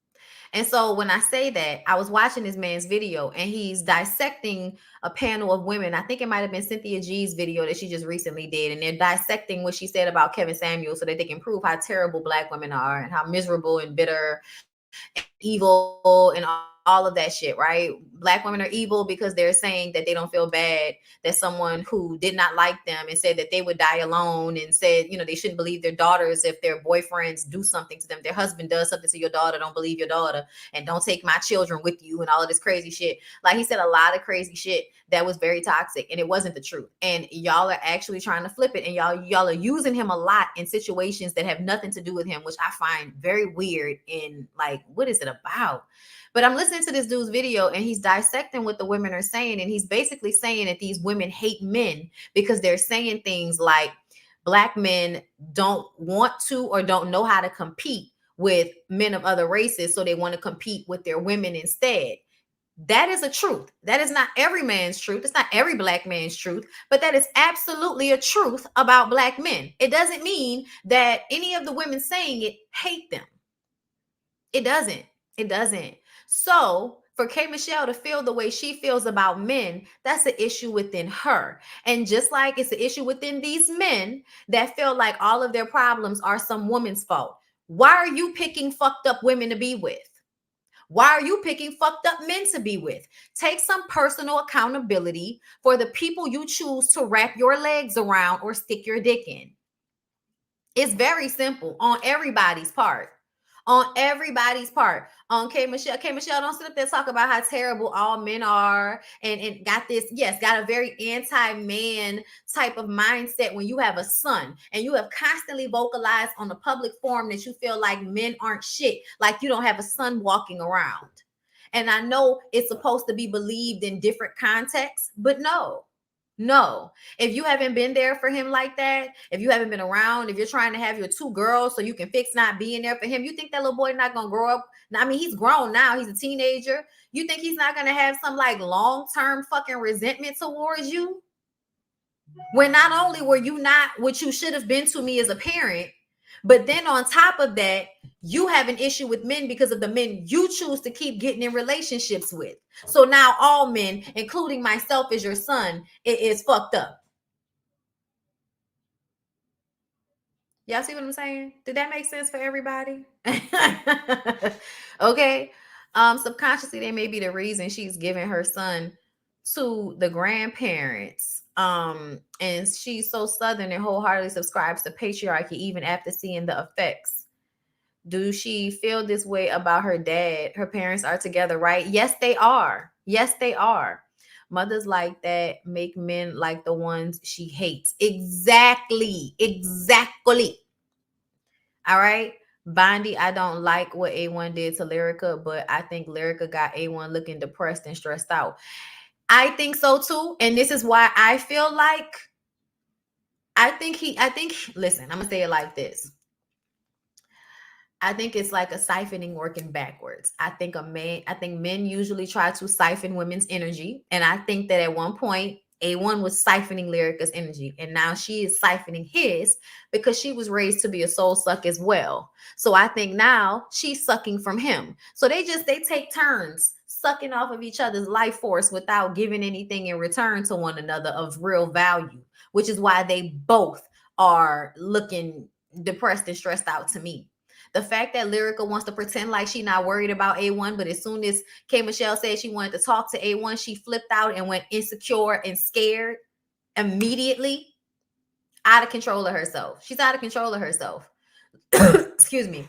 And so when I say that, I was watching this man's video and he's dissecting a panel of women. I think it might have been Cynthia G's video that she just recently did. And they're dissecting what she said about Kevin Samuels so that they can prove how terrible Black women are and how miserable and bitter evil and all of that shit, right? Black women are evil because they're saying that they don't feel bad that someone who did not like them and said that they would die alone, and said, you know, they shouldn't believe their daughters if their boyfriends do something to them. Their husband does something to your daughter, don't believe your daughter, and don't take my children with you, and all of this crazy shit. Like, he said a lot of crazy shit that was very toxic, and it wasn't the truth. And y'all are actually trying to flip it, and y'all are using him a lot in situations that have nothing to do with him, which I find very weird. And like, what is it about? But I'm listening to this dude's video, and he's dissecting what the women are saying. And he's basically saying that these women hate men because they're saying things like Black men don't want to or don't know how to compete with men of other races, so they want to compete with their women instead. That is a truth. That is not every man's truth. It's not every Black man's truth, but that is absolutely a truth about Black men. It doesn't mean that any of the women saying it hate them. It doesn't. It doesn't. So for K. Michelle to feel the way she feels about men, that's an issue within her. And just like it's an issue within these men that feel like all of their problems are some woman's fault. Why are you picking fucked up women to be with? Why are you picking fucked up men to be with? Take some personal accountability for the people you choose to wrap your legs around or stick your dick in. It's very simple on everybody's part. On everybody's part. On K. Michelle. K. Michelle, don't sit up there and talk about how terrible all men are, and got this, yes, got a very anti-man type of mindset when you have a son, and you have constantly vocalized on the public forum that you feel like men aren't shit, like you don't have a son walking around. And I know it's supposed to be believed in different contexts, but no. No, if you haven't been there for him like that, if you haven't been around, if you're trying to have your two girls so you can fix not being there for him, you think that little boy not gonna grow up? I mean, he's grown now, he's a teenager. You think he's not gonna have some like long-term fucking resentment towards you? When not only were you not what you should have been to me as a parent, but then on top of that, you have an issue with men because of the men you choose to keep getting in relationships with. So now all men, including myself as your son, it is fucked up. Y'all see what I'm saying? Did that make sense for everybody? Okay. Subconsciously, that may be the reason she's giving her son to the grandparents. And she's so Southern and wholeheartedly subscribes to patriarchy even after seeing the effects. Do she feel this way about her dad? Her parents are together, right? Yes, they are. Yes, they are. Mothers like that make men like the ones she hates. Exactly. Exactly. All right. Bondy, I don't like what A1 did to Lyrica, but I think Lyrica got A1 looking depressed and stressed out. I think so too. And this is why I feel like listen, I'm gonna say it like this. I think it's like a siphoning working backwards. I think men usually try to siphon women's energy. And I think that at one point, A1 was siphoning Lyrica's energy. And now she is siphoning his because she was raised to be a soul suck as well. So I think now she's sucking from him. So they take turns sucking off of each other's life force without giving anything in return to one another of real value, which is why they both are looking depressed and stressed out to me. The fact that Lyrica wants to pretend like she's not worried about A1, but as soon as K. Michelle said she wanted to talk to A1, she flipped out and went insecure and scared immediately. Out of control of herself. She's out of control of herself. Excuse me.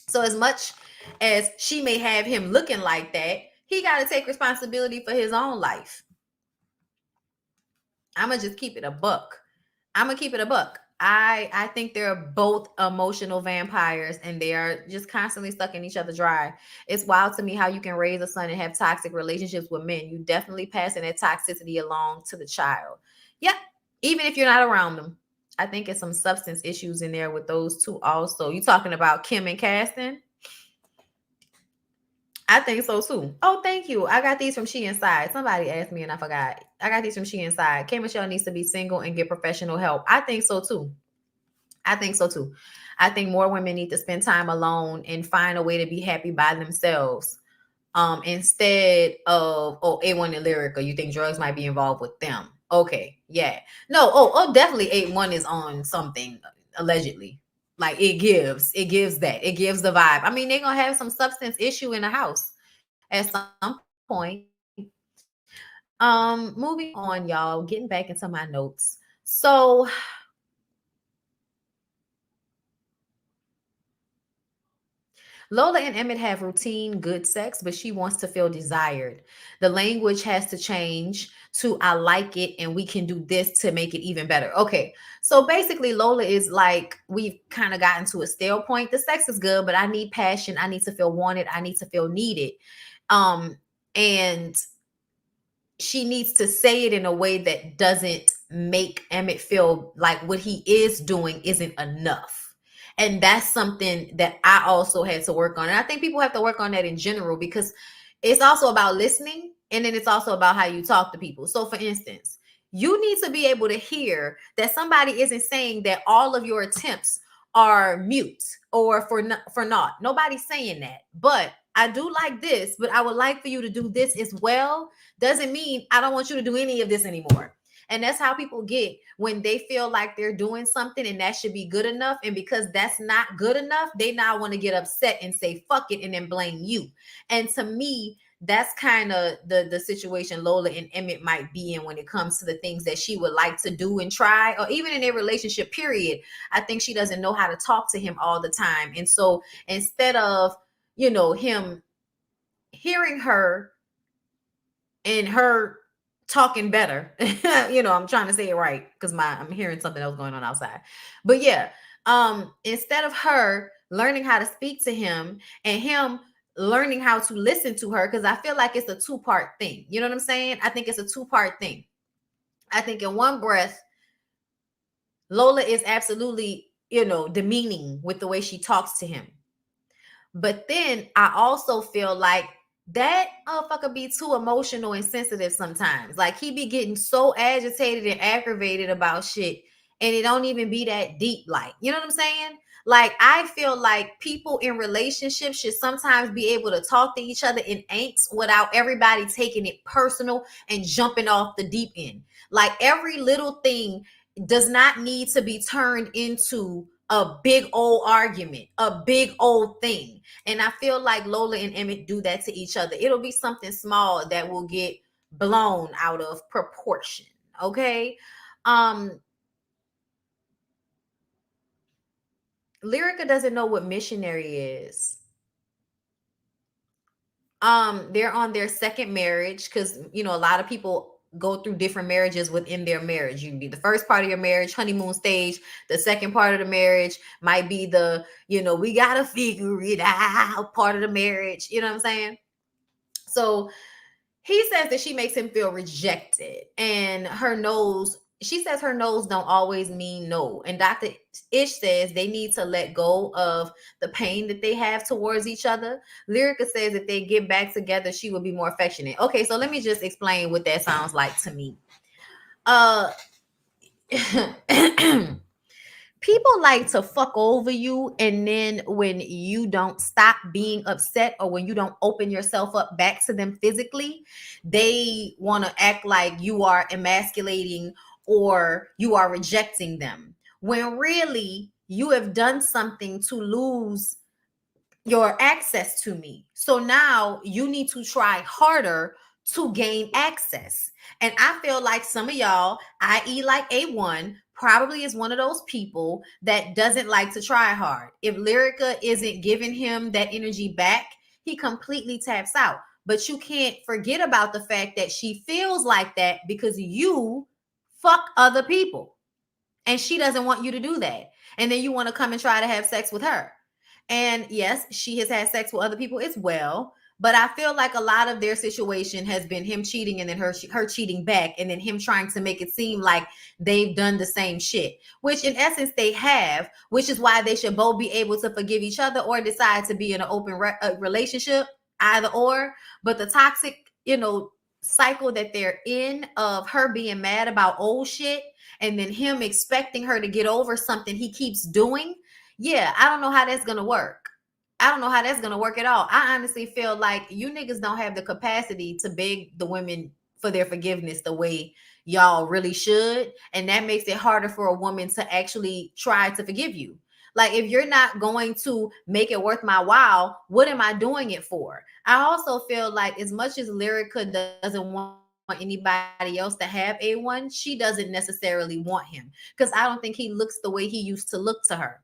So as much as she may have him looking like that, he got to take responsibility for his own life. I'm going to just keep it a buck. I think they're both emotional vampires, and they are just constantly sucking each other dry. It's wild to me how you can raise a son and have toxic relationships with men. You definitely passing that toxicity along to the child. Yep. Even if you're not around them. I think it's some substance issues in there with those two also. You talking about Kim and Caston? I think so too. Oh, thank you. I got these from She Inside. Somebody asked me and I forgot. I got these from She Inside. K. Michelle needs to be single and get professional help. I think so too. I think more women need to spend time alone and find a way to be happy by themselves. Instead of, A1 and Lyrica, you think drugs might be involved with them. Okay. Yeah. No. Definitely A1 is on something, allegedly. Like it gives that. It gives the vibe. I mean, they're gonna have some substance issue in the house at some point. Moving on, y'all. Getting back into my notes. So Lola and Emmett have routine good sex, but she wants to feel desired. The language has to change to I like it and we can do this to make it even better. Okay. So basically, Lola is like, we've kind of gotten to a stale point. The sex is good, but I need passion. I need to feel wanted. I need to feel needed. And she needs to say it in a way that doesn't make Emmett feel like what he is doing isn't enough. And that's something that I also had to work on. And I think people have to work on that in general because it's also about listening and then it's also about how you talk to people. So, for instance, you need to be able to hear that somebody isn't saying that all of your attempts are mute or for naught. Nobody's saying that. But I do like this, but I would like for you to do this as well. Doesn't mean I don't want you to do any of this anymore. And that's how people get when they feel like they're doing something and that should be good enough. And because that's not good enough, they now want to get upset and say, fuck it, and then blame you. And to me, that's kind of the situation Lola and Emmett might be in when it comes to the things that she would like to do and try, or even in their relationship, period. I think she doesn't know how to talk to him all the time. And so instead of, him hearing her and her talking better, I'm trying to say it right because I'm hearing something else going on outside. But yeah, instead of her learning how to speak to him and him learning how to listen to her, because I feel like it's a two-part thing. You know what I'm saying? I think it's a two-part thing. I think in one breath, Lola is absolutely, demeaning with the way she talks to him. But then I also feel like that motherfucker be too emotional and sensitive sometimes. Like he be getting so agitated and aggravated about shit, and it don't even be that deep. Like, you know what I'm saying? Like, I feel like people in relationships should sometimes be able to talk to each other in angst without everybody taking it personal and jumping off the deep end. Like, every little thing does not need to be turned into a big old argument, a big old thing. And I feel like Lola and Emmett do that to each other. It'll be something small that will get blown out of proportion. Okay. Lyrica doesn't know what missionary is. They're on their second marriage because a lot of people go through different marriages within their marriage. You can be the first part of your marriage, honeymoon stage. The second part of the marriage might be the, we gotta figure it out part of the marriage. You know what I'm saying? So he says that she makes him feel rejected, and she says her no's don't always mean no. And Dr. Ish says they need to let go of the pain that they have towards each other. Lyrica says if they get back together, she will be more affectionate. Okay, so let me just explain what that sounds like to me. People like to fuck over you, and then when you don't stop being upset or when you don't open yourself up back to them physically, they want to act like you are emasculating or you are rejecting them, when really you have done something to lose your access to me. So now you need to try harder to gain access. And I feel like some of y'all, i.e. like A1, probably is one of those people that doesn't like to try hard. If Lyrica isn't giving him that energy back, he completely taps out. But you can't forget about the fact that she feels like that because you fuck other people. And she doesn't want you to do that. And then you want to come and try to have sex with her. And yes, she has had sex with other people as well. But I feel like a lot of their situation has been him cheating and then her cheating back, and then him trying to make it seem like they've done the same shit, which in essence they have, which is why they should both be able to forgive each other or decide to be in an open relationship, either or. But the toxic, cycle that they're in of her being mad about old shit and then him expecting her to get over something he keeps doing. Yeah, I don't know how that's going to work. I don't know how that's going to work at all. I honestly feel like you niggas don't have the capacity to beg the women for their forgiveness the way y'all really should. And that makes it harder for a woman to actually try to forgive you. Like, if you're not going to make it worth my while, what am I doing it for? I also feel like as much as Lyrica doesn't want anybody else to have A1, she doesn't necessarily want him, because I don't think he looks the way he used to look to her.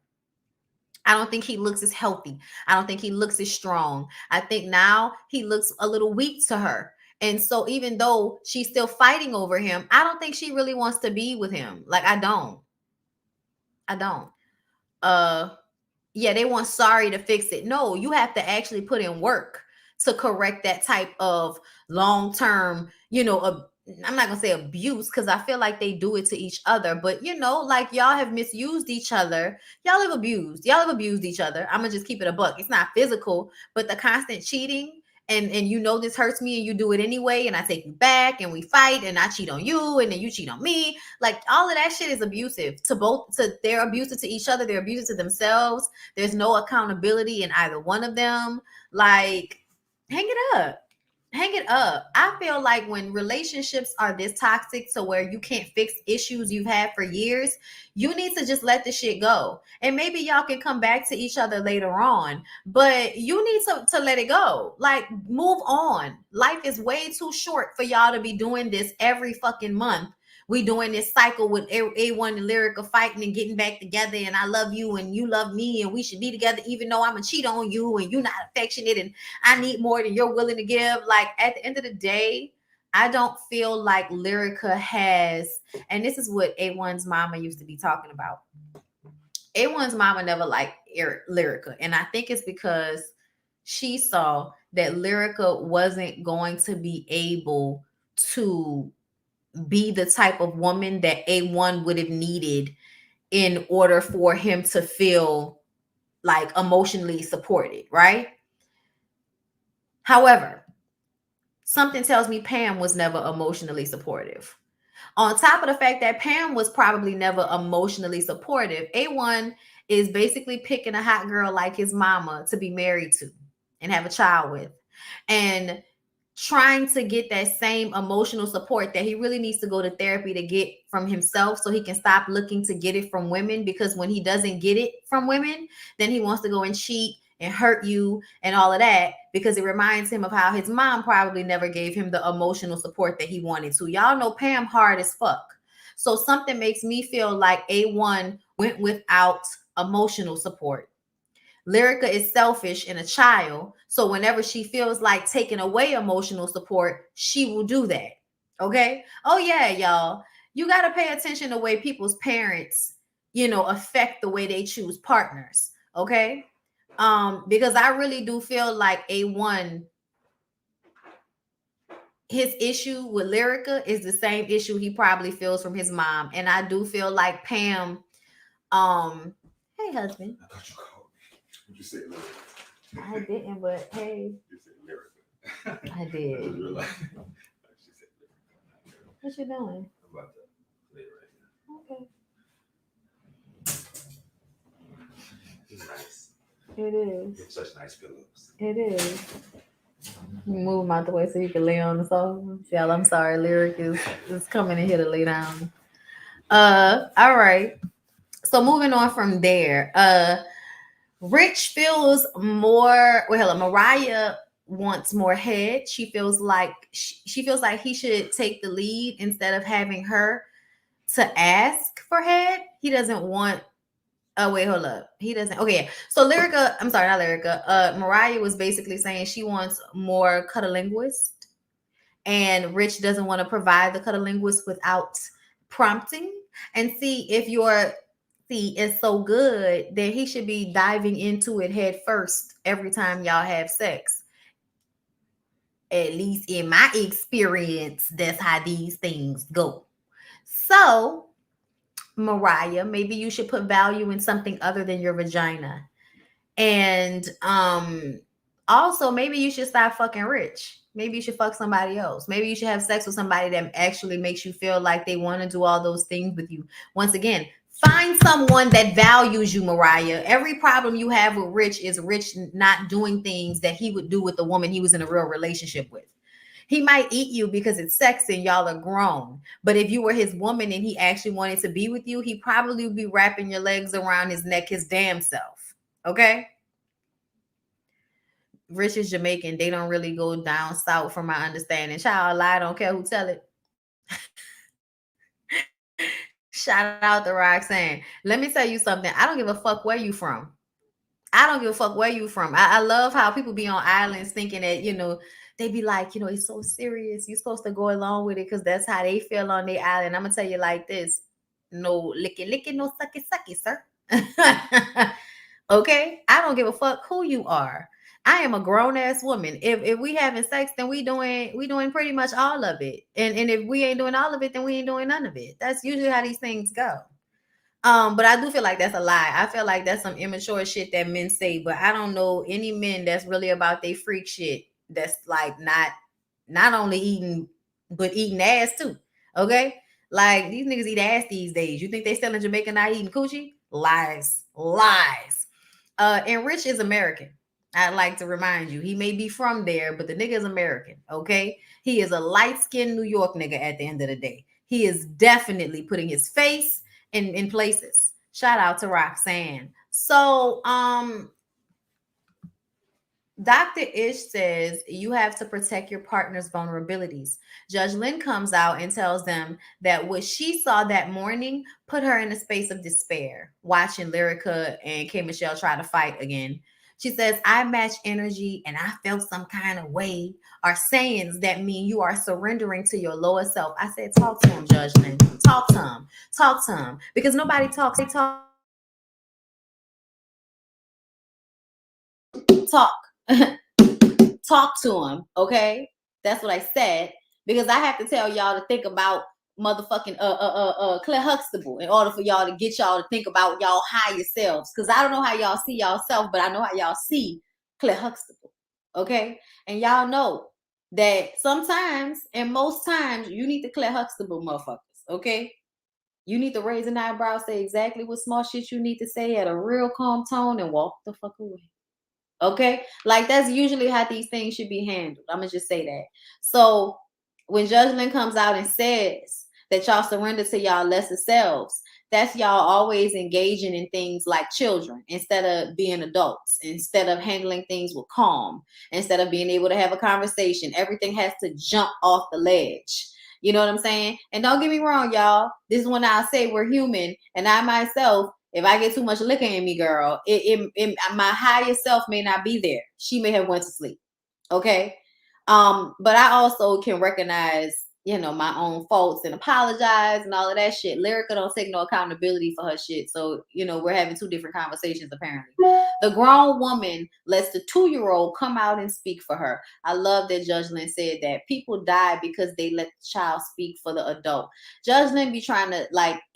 I don't think he looks as healthy. I don't think he looks as strong. I think now he looks a little weak to her. And so even though she's still fighting over him, I don't think she really wants to be with him. Like, I don't. Yeah, they want sorry to fix it. No, you have to actually put in work to correct that type of long-term, I'm not gonna say abuse, because I feel like they do it to each other, but like, y'all have misused each other. Y'all have abused each other. I'm gonna just keep it a buck. It's not physical, but the constant cheating, and this hurts me, and you do it anyway, and I take you back, and we fight, and I cheat on you, and then you cheat on me. Like, all of that shit is abusive they're abusive to each other, they're abusive to themselves. There's no accountability in either one of them. Like, hang it up. I feel like when relationships are this toxic to where you can't fix issues you've had for years, you need to just let the shit go. And maybe y'all can come back to each other later on, but you need to let it go. Like, move on. Life is way too short for y'all to be doing this every fucking month. We doing this cycle with A1 and Lyrica fighting and getting back together, and I love you and you love me, and we should be together even though I'm gonna cheat on you and you're not affectionate and I need more than you're willing to give. Like, at the end of the day, I don't feel like Lyrica has, and this is what A1's mama used to be talking about. A1's mama never liked Lyrica, and I think it's because she saw that Lyrica wasn't going to be able to be the type of woman that A1 would have needed in order for him to feel like emotionally supported, right? However, something tells me Pam was never emotionally supportive. On top of the fact that Pam was probably never emotionally supportive, A1 is basically picking a hot girl like his mama to be married to and have a child with, and trying to get that same emotional support that he really needs to go to therapy to get from himself, so he can stop looking to get it from women. Because when he doesn't get it from women, then he wants to go and cheat and hurt you and all of that, because it reminds him of how his mom probably never gave him the emotional support that he wanted to. Y'all know Pam hard as fuck. So something makes me feel like A1 went without emotional support. Lyrica is selfish and a child, so whenever she feels like taking away emotional support, she will do that. Okay? Oh yeah, y'all. You got to pay attention to the way people's parents, affect the way they choose partners. Okay? Because I really do feel like A1, his issue with Lyrica is the same issue he probably feels from his mom. And I do feel like Pam, hey husband. I thought you called me. You said Lyrica. I didn't, but hey. You said Lyrica. I did. I just realized. She said Lyrica. What you doing? I'm about to play it right now. Okay. It's nice. It is. It's such nice pillows. It is. Move him out the way so you can lay on the sofa. Y'all, I'm sorry. Lyric is coming in here to lay down. All right. So moving on from there. Rich feels more. Well, Mariah wants more head. She feels like he should take the lead instead of having her to ask for head. He doesn't want. Oh, wait, hold up. He doesn't. Okay, yeah. So Lyrica, I'm sorry, not Lyrica. Mariah was basically saying she wants more cunnilinguist, and Rich doesn't want to provide the cunnilinguist without prompting. And see, if your C is so good, then he should be diving into it head first every time y'all have sex. At least in my experience, that's how these things go. So, Mariah, maybe you should put value in something other than your vagina. And also maybe you should stop fucking Rich. Maybe you should fuck somebody else. Maybe you should have sex with somebody that actually makes you feel like they want to do all those things with you. Once again, find someone that values you, Mariah. Every problem you have with Rich is Rich not doing things that he would do with the woman he was in a real relationship with. He might eat you because it's sex and y'all are grown. But if you were his woman and he actually wanted to be with you, he probably would be wrapping your legs around his neck his damn self. Okay? Rich is Jamaican. They don't really go down south from my understanding. Child, I don't care who tell it. Shout out to Roxanne. Let me tell you something. I don't give a fuck where you from. I don't give a fuck where you from. I love how people be on islands thinking that, they be like, it's so serious. You're supposed to go along with it because that's how they feel on their island. I'm going to tell you like this. No licky, licky, no sucky, sucky, sir. Okay? I don't give a fuck who you are. I am a grown ass woman. If we having sex, then we doing pretty much all of it. And if we ain't doing all of it, then we ain't doing none of it. That's usually how these things go. But I do feel like that's a lie. I feel like that's some immature shit that men say, but I don't know any men that's really about they freak shit that's like not only eating, but eating ass too. Okay? Like these niggas eat ass these days. You think they still in Jamaica not eating coochie? Lies. Lies. And Rich is American. I'd like to remind you, he may be from there, but the nigga is American. Okay? He is a light-skinned New York nigga at the end of the day. He is definitely putting his face in places. Shout out to Roxanne. So Dr. Ish says you have to protect your partner's vulnerabilities. Judge Lynn comes out and tells them that what she saw that morning put her in a space of despair, watching Lyrica and K. Michelle try to fight again. She says, I match energy and I felt some kind of way are sayings that mean you are surrendering to your lower self. I said, talk to him, Judge Lynn. Talk to him. Talk to him. Because nobody talks. They talk. Talk to him, okay? That's what I said. Because I have to tell y'all to think about motherfucking Claire Huxtable in order for y'all to get y'all to think about y'all higher selves. Because I don't know how y'all see y'all self, but I know how y'all see Claire Huxtable. Okay? And y'all know that sometimes and most times you need to Claire Huxtable motherfuckers. Okay? You need to raise an eyebrow, say exactly what small shit you need to say at a real calm tone and walk the fuck away. Okay? Like that's usually how these things should be handled. I'm gonna just say that. So when Judge Lynn comes out and says that y'all surrender to y'all lesser selves, that's y'all always engaging in things like children instead of being adults, instead of handling things with calm, instead of being able to have a conversation. Everything has to jump off the ledge. You know what I'm saying? And don't get me wrong, y'all. This is when I say we're human, and I myself, if I get too much liquor in me, girl, my higher self may not be there. She may have went to sleep. Okay. But I also can recognize, my own faults and apologize and all of that shit. Lyrica don't take no accountability for her shit. So, we're having two different conversations apparently. The grown woman lets the 2-year-old come out and speak for her. I love that Judge Lynn said that people die because they let the child speak for the adult. Judge Lynn be trying to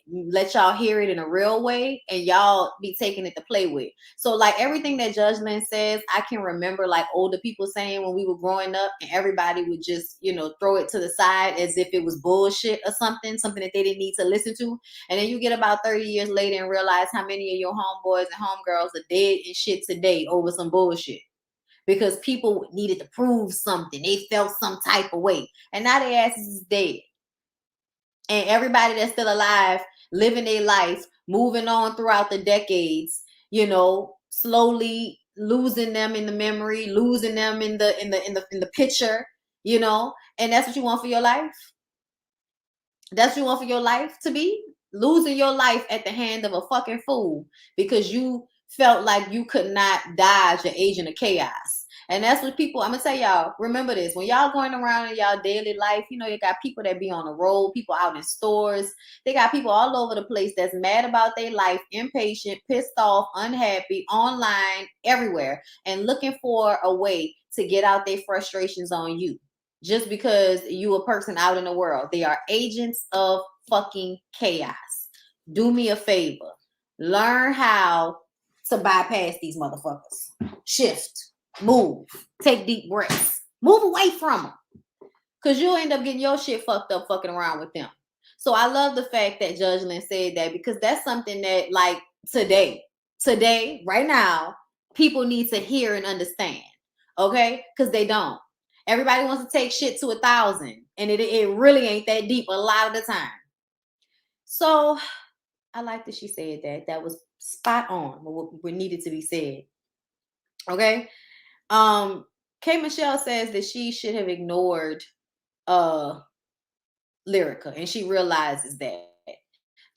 let y'all hear it in a real way and y'all be taking it to play with. So like everything that Judge Lynn says, I can remember like older people saying when we were growing up and everybody would just, throw it to the side as if it was bullshit or something that they didn't need to listen to. And then you get about 30 years later and realize how many of your homeboys and homegirls are dead and shit today over some bullshit. Because people needed to prove something. They felt some type of way. And now their asses is dead. And everybody that's still alive, living their life, moving on throughout the decades, slowly losing them in the memory, losing them in the picture, and that's what you want for your life. That's what you want for your life to be? Losing your life at the hand of a fucking fool because you felt like you could not dodge the agent of chaos. And that's what people, I'm going to tell y'all, remember this. When y'all going around in y'all daily life, you got people that be on the road, people out in stores. They got people all over the place that's mad about their life, impatient, pissed off, unhappy, online, everywhere, and looking for a way to get out their frustrations on you. Just because you a person out in the world. They are agents of fucking chaos. Do me a favor. Learn how to bypass these motherfuckers. Shift. Move. Take deep breaths. Move away from them. Because you'll end up getting your shit fucked up fucking around with them. So I love the fact that Judge Lynn said that because that's something that like today, right now, people need to hear and understand. Okay? Because they don't. Everybody wants to take shit to 1,000, and it really ain't that deep a lot of the time. So I like that she said that. That was spot on what needed to be said. Okay. K Michelle says that she should have ignored Lyrica, and she realizes that.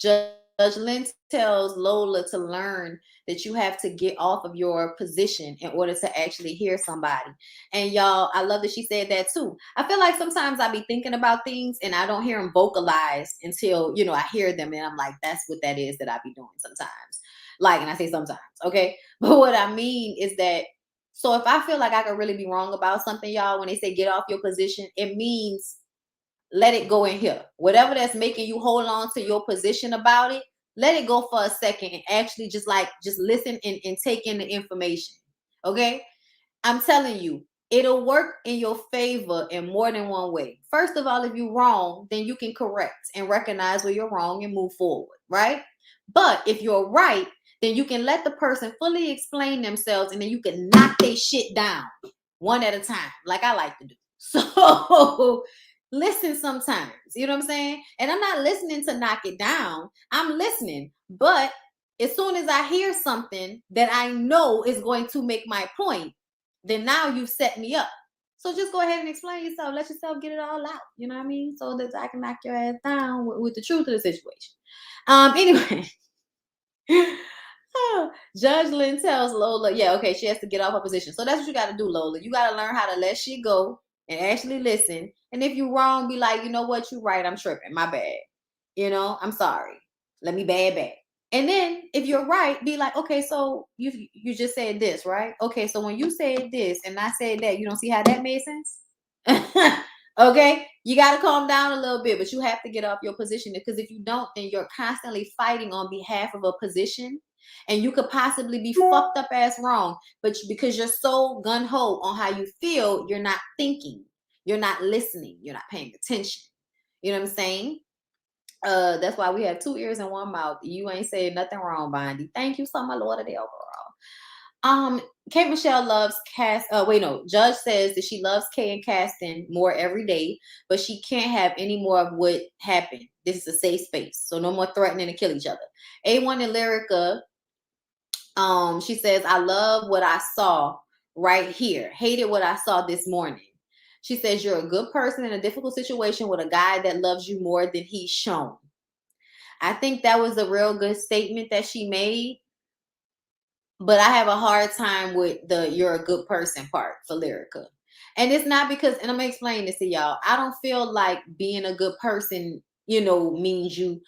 Judge Lynn tells Lola to learn that you have to get off of your position in order to actually hear somebody. And y'all, I love that she said that too. I feel like sometimes I be thinking about things and I don't hear them vocalized until, you know, I hear them and I'm like, that's what that is that I be doing sometimes. Like, and I say sometimes, okay? But what I mean is that, so if I feel like I could really be wrong about something, y'all, when they say get off your position, it means let it go in here. Whatever that's making you hold on to your position about it, let it go for a second and actually just listen and take in the information. Okay? I'm telling you, it'll work in your favor in more than one way. First of all, if you're wrong, then you can correct and recognize where you're wrong and move forward, right? But if you're right, then you can let the person fully explain themselves and then you can knock their shit down one at a time, like I like to do. So listen sometimes, you know what I'm saying? And I'm not listening to knock it down. I'm listening. But as soon as I hear something that I know is going to make my point, then now you've set me up. So just go ahead and explain yourself. Let yourself get it all out. You know what I mean? So that I can knock your ass down with the truth of the situation. Anyway. Judge Lynn tells Lola, yeah, okay, she has to get off her position. So that's what you got to do, Lola. You got to learn how to let shit go and actually listen. And if you're wrong, be like, you know what, you're right. I'm tripping. My bad. You know, I'm sorry. Let me bad back. And then if you're right, be like, okay, so you just said this, right? Okay, so when you said this and I said that, you don't see how that made sense? Okay, you got to calm down a little bit, but you have to get off your position, because if you don't, then you're constantly fighting on behalf of a position, and you could possibly be fucked up ass wrong, but because you're so gun-ho on how you feel, you're not thinking, you're not listening, you're not paying attention. You know what I'm saying? That's why we have 2 ears and 1 mouth. You ain't saying nothing wrong, Bondy. Thank you so much, Lord of the overall. Kate Michelle loves Cass. Judge says that she loves Kay and Caston more every day, but she can't have any more of what happened. This is a safe space, so no more threatening to kill each other. A1 and Lyrica, she says, I love what I saw right here. Hated what I saw this morning. She says, you're a good person in a difficult situation with a guy that loves you more than he's shown. I think that was a real good statement that she made. But I have a hard time with the you're a good person part for Lyrica. And it's not because, and I'm going to explain this to y'all. I don't feel like being a good person, means you.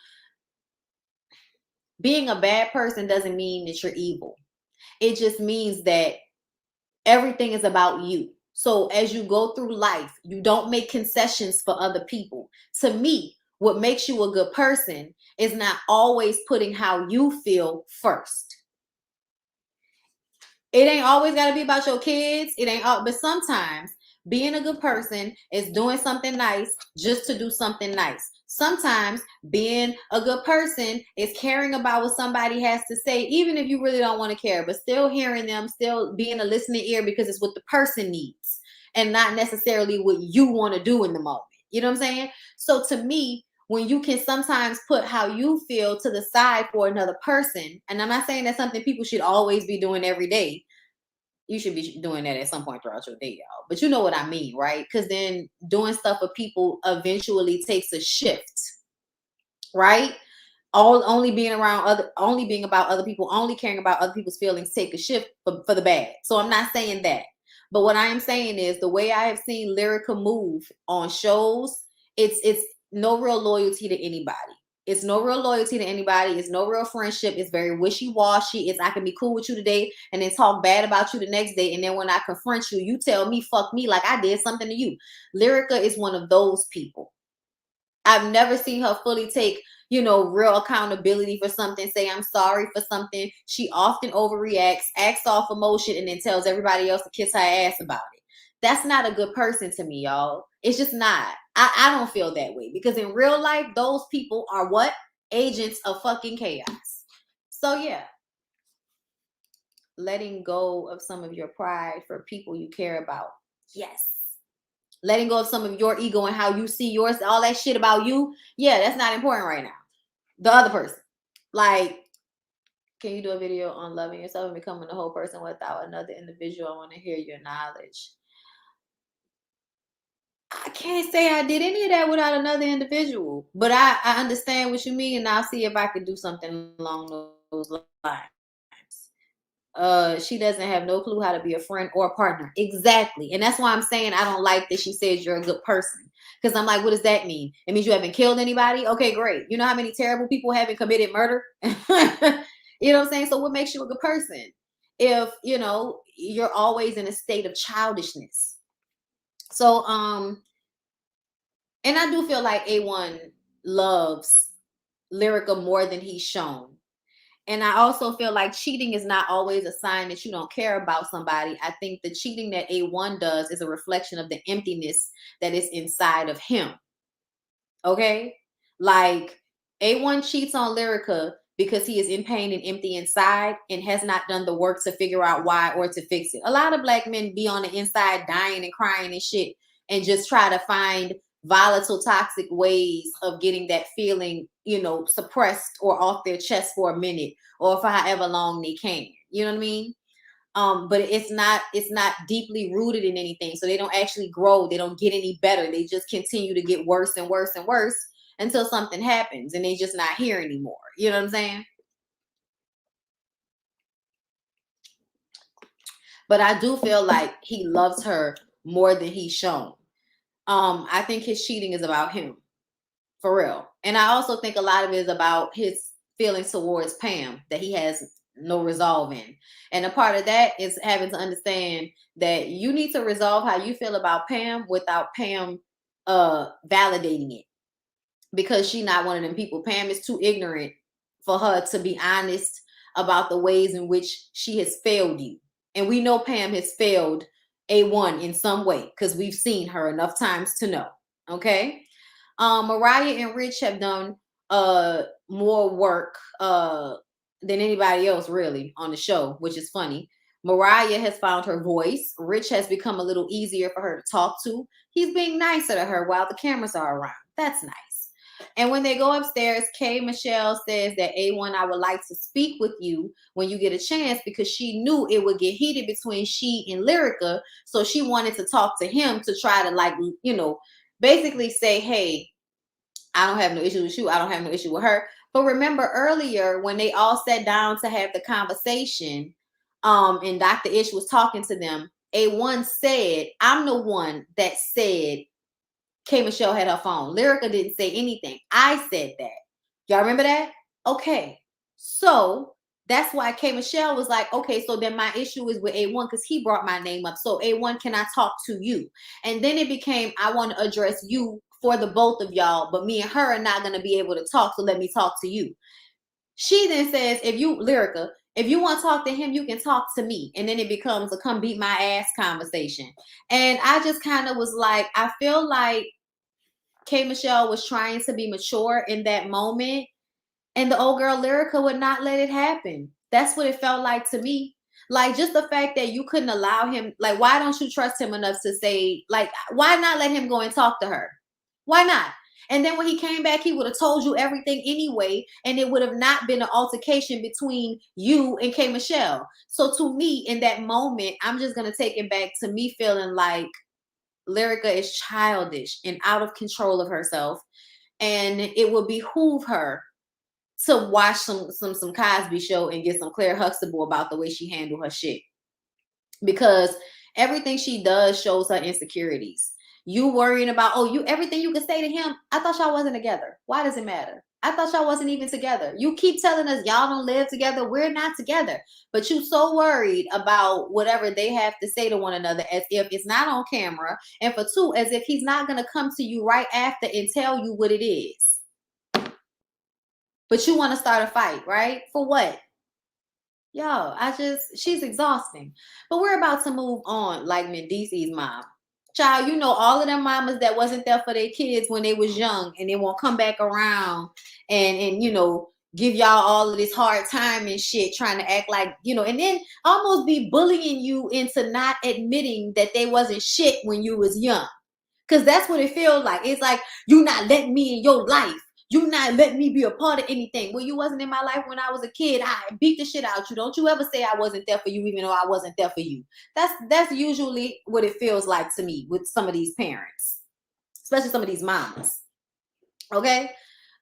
Being a bad person doesn't mean that you're evil. It just means that everything is about you. So as you go through life, you don't make concessions for other people. To me, what makes you a good person is not always putting how you feel first. It ain't always got to be about your kids. It ain't all, but sometimes being a good person is doing something nice just to do something nice. Sometimes being a good person is caring about what somebody has to say, even if you really don't want to care, but still hearing them, still being a listening ear because it's what the person needs and not necessarily what you want to do in the moment. You know what I'm saying? So to me, when you can sometimes put how you feel to the side for another person, and I'm not saying that's something people should always be doing every day. You should be doing that at some point throughout your day, y'all. But you know what I mean, right? Because then doing stuff for people eventually takes a shift, right? Only being about other people, only caring about other people's feelings take a shift for the bad. So I'm not saying that. But what I am saying is the way I have seen Lyrica move on shows, it's no real loyalty to anybody. It's no real loyalty to anybody. It's no real friendship. It's very wishy-washy. It's I can be cool with you today and then talk bad about you the next day. And then when I confront you, you tell me, fuck me, like I did something to you. Lyrica is one of those people. I've never seen her fully take, real accountability for something, say I'm sorry for something. She often overreacts, acts off emotion, and then tells everybody else to kiss her ass about it. That's not a good person to me, y'all. It's just not. I don't feel that way because in real life, those people are what? Agents of fucking chaos. So yeah, letting go of some of your pride for people you care about. Yes. letting go of some of your ego and how you see yours, all that shit about you. Yeah, that's not important right now. The other person. Like, can you do a video on loving yourself and becoming a whole person without another individual? I want to hear your knowledge. I can't say I did any of that without another individual, but I understand what you mean, and I'll see if I can do something along those lines. She doesn't have no clue how to be a friend or a partner. Exactly. And that's why I'm saying I don't like that she says you're a good person. Because I'm like, what does that mean? It means you haven't killed anybody? Okay, great. You know how many terrible people haven't committed murder? You know what I'm saying? So what makes you a good person? If, you know, you're always in a state of childishness. So, and I do feel like A1 loves Lyrica more than he's shown. And I also feel like cheating is not always a sign that you don't care about somebody. I think the cheating that A1 does is a reflection of the emptiness that is inside of him. Okay? Like, A1 cheats on Lyrica because he is in pain and empty inside and has not done the work to figure out why or to fix it. A lot of black men be on the inside dying and crying and shit and just try to find volatile, toxic ways of getting that feeling, you know, suppressed or off their chest for a minute or for however long they can. You know what I mean? But it's not deeply rooted in anything. So they don't actually grow. They don't get any better. They just continue to get worse and worse and worse until something happens and they just not here anymore. You know what I'm saying? But I do feel like he loves her more than he's shown. I think his cheating is about him, for real. And I also think a lot of it is about his feelings towards Pam that he has no resolve in. And a part of that is having to understand that you need to resolve how you feel about Pam without Pam validating it, because she's not one of them people. Pam is too ignorant for her to be honest about the ways in which she has failed you. And we know Pam has failed A1 in some way because we've seen her enough times to know. Okay. Mariah and Rich have done more work than anybody else really on the show, which is funny. Mariah has found her voice. Rich has become a little easier for her to talk to. He's being nicer to her while the cameras are around. That's nice. And when they go upstairs, K. Michelle says that A1, I would like to speak with you when you get a chance, because she knew it would get heated between she and Lyrica. So she wanted to talk to him to try to, like, you know, basically say, hey, I don't have no issue with you. I don't have no issue with her. But remember earlier when they all sat down to have the conversation, and Dr. Ish was talking to them, A1 said, I'm the one that said K. Michelle had her phone. Lyrica didn't say anything. I said that. Y'all remember that? Okay. So that's why K. Michelle was like, okay, so then my issue is with A1 because he brought my name up. So A1, can I talk to you? And then it became, I want to address you for the both of y'all, but me and her are not going to be able to talk. So let me talk to you. She then says, Lyrica, if you want to talk to him, you can talk to me. And then it becomes a come beat my ass conversation. And I just kind of was like, I feel like K. Michelle was trying to be mature in that moment. And the old girl Lyrica would not let it happen. That's what it felt like to me. Like, just the fact that you couldn't allow him, like, why don't you trust him enough to say, like, why not let him go and talk to her? Why not? And then when he came back, he would have told you everything anyway, and it would have not been an altercation between you and K. Michelle. So to me, in that moment, I'm just going to take it back to me feeling like Lyrica is childish and out of control of herself, and it would behoove her to watch some Cosby Show and get some Claire Huxtable about the way she handled her shit, because everything she does shows her insecurities. You worrying about, everything you can say to him. I thought y'all wasn't together. Why does it matter? I thought y'all wasn't even together. You keep telling us y'all don't live together. We're not together. But you so worried about whatever they have to say to one another, as if it's not on camera. And for two, as if he's not going to come to you right after and tell you what it is. But you want to start a fight, right? For what? Yo, she's exhausting. But we're about to move on, like Mendici's mom. Child, you know, all of them mamas that wasn't there for their kids when they was young, and they won't come back around and you know, give y'all all of this hard time and shit, trying to act like, you know, and then almost be bullying you into not admitting that they wasn't shit when you was young. Because that's what it feels like. It's like, you not letting me in your life. You not letting me be a part of anything. Well, you wasn't in my life when I was a kid. I beat the shit out you. Don't you ever say I wasn't there for you, even though I wasn't there for you. That's usually what it feels like to me with some of these parents, especially some of these mamas. Okay.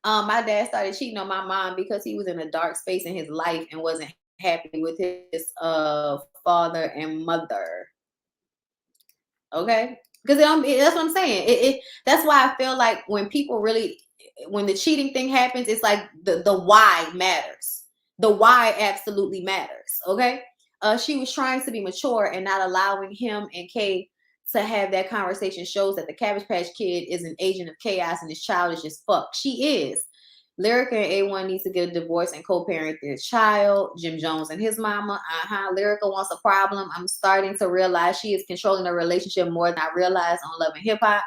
My dad started cheating on my mom because he was in a dark space in his life and wasn't happy with his father and mother. Okay. Because that's what I'm saying. That's why I feel like when people really, when the cheating thing happens, it's like the why matters. The why absolutely matters. Okay. She was trying to be mature and not allowing him and Kay to have that conversation shows that the Cabbage Patch Kid is an agent of chaos and is childish as fuck. She is. Lyrica and A1 needs to get a divorce and co-parent their child. Jim Jones and his mama. Lyrica wants a problem. I'm starting to realize she is controlling the relationship more than I realized on Love and Hip Hop.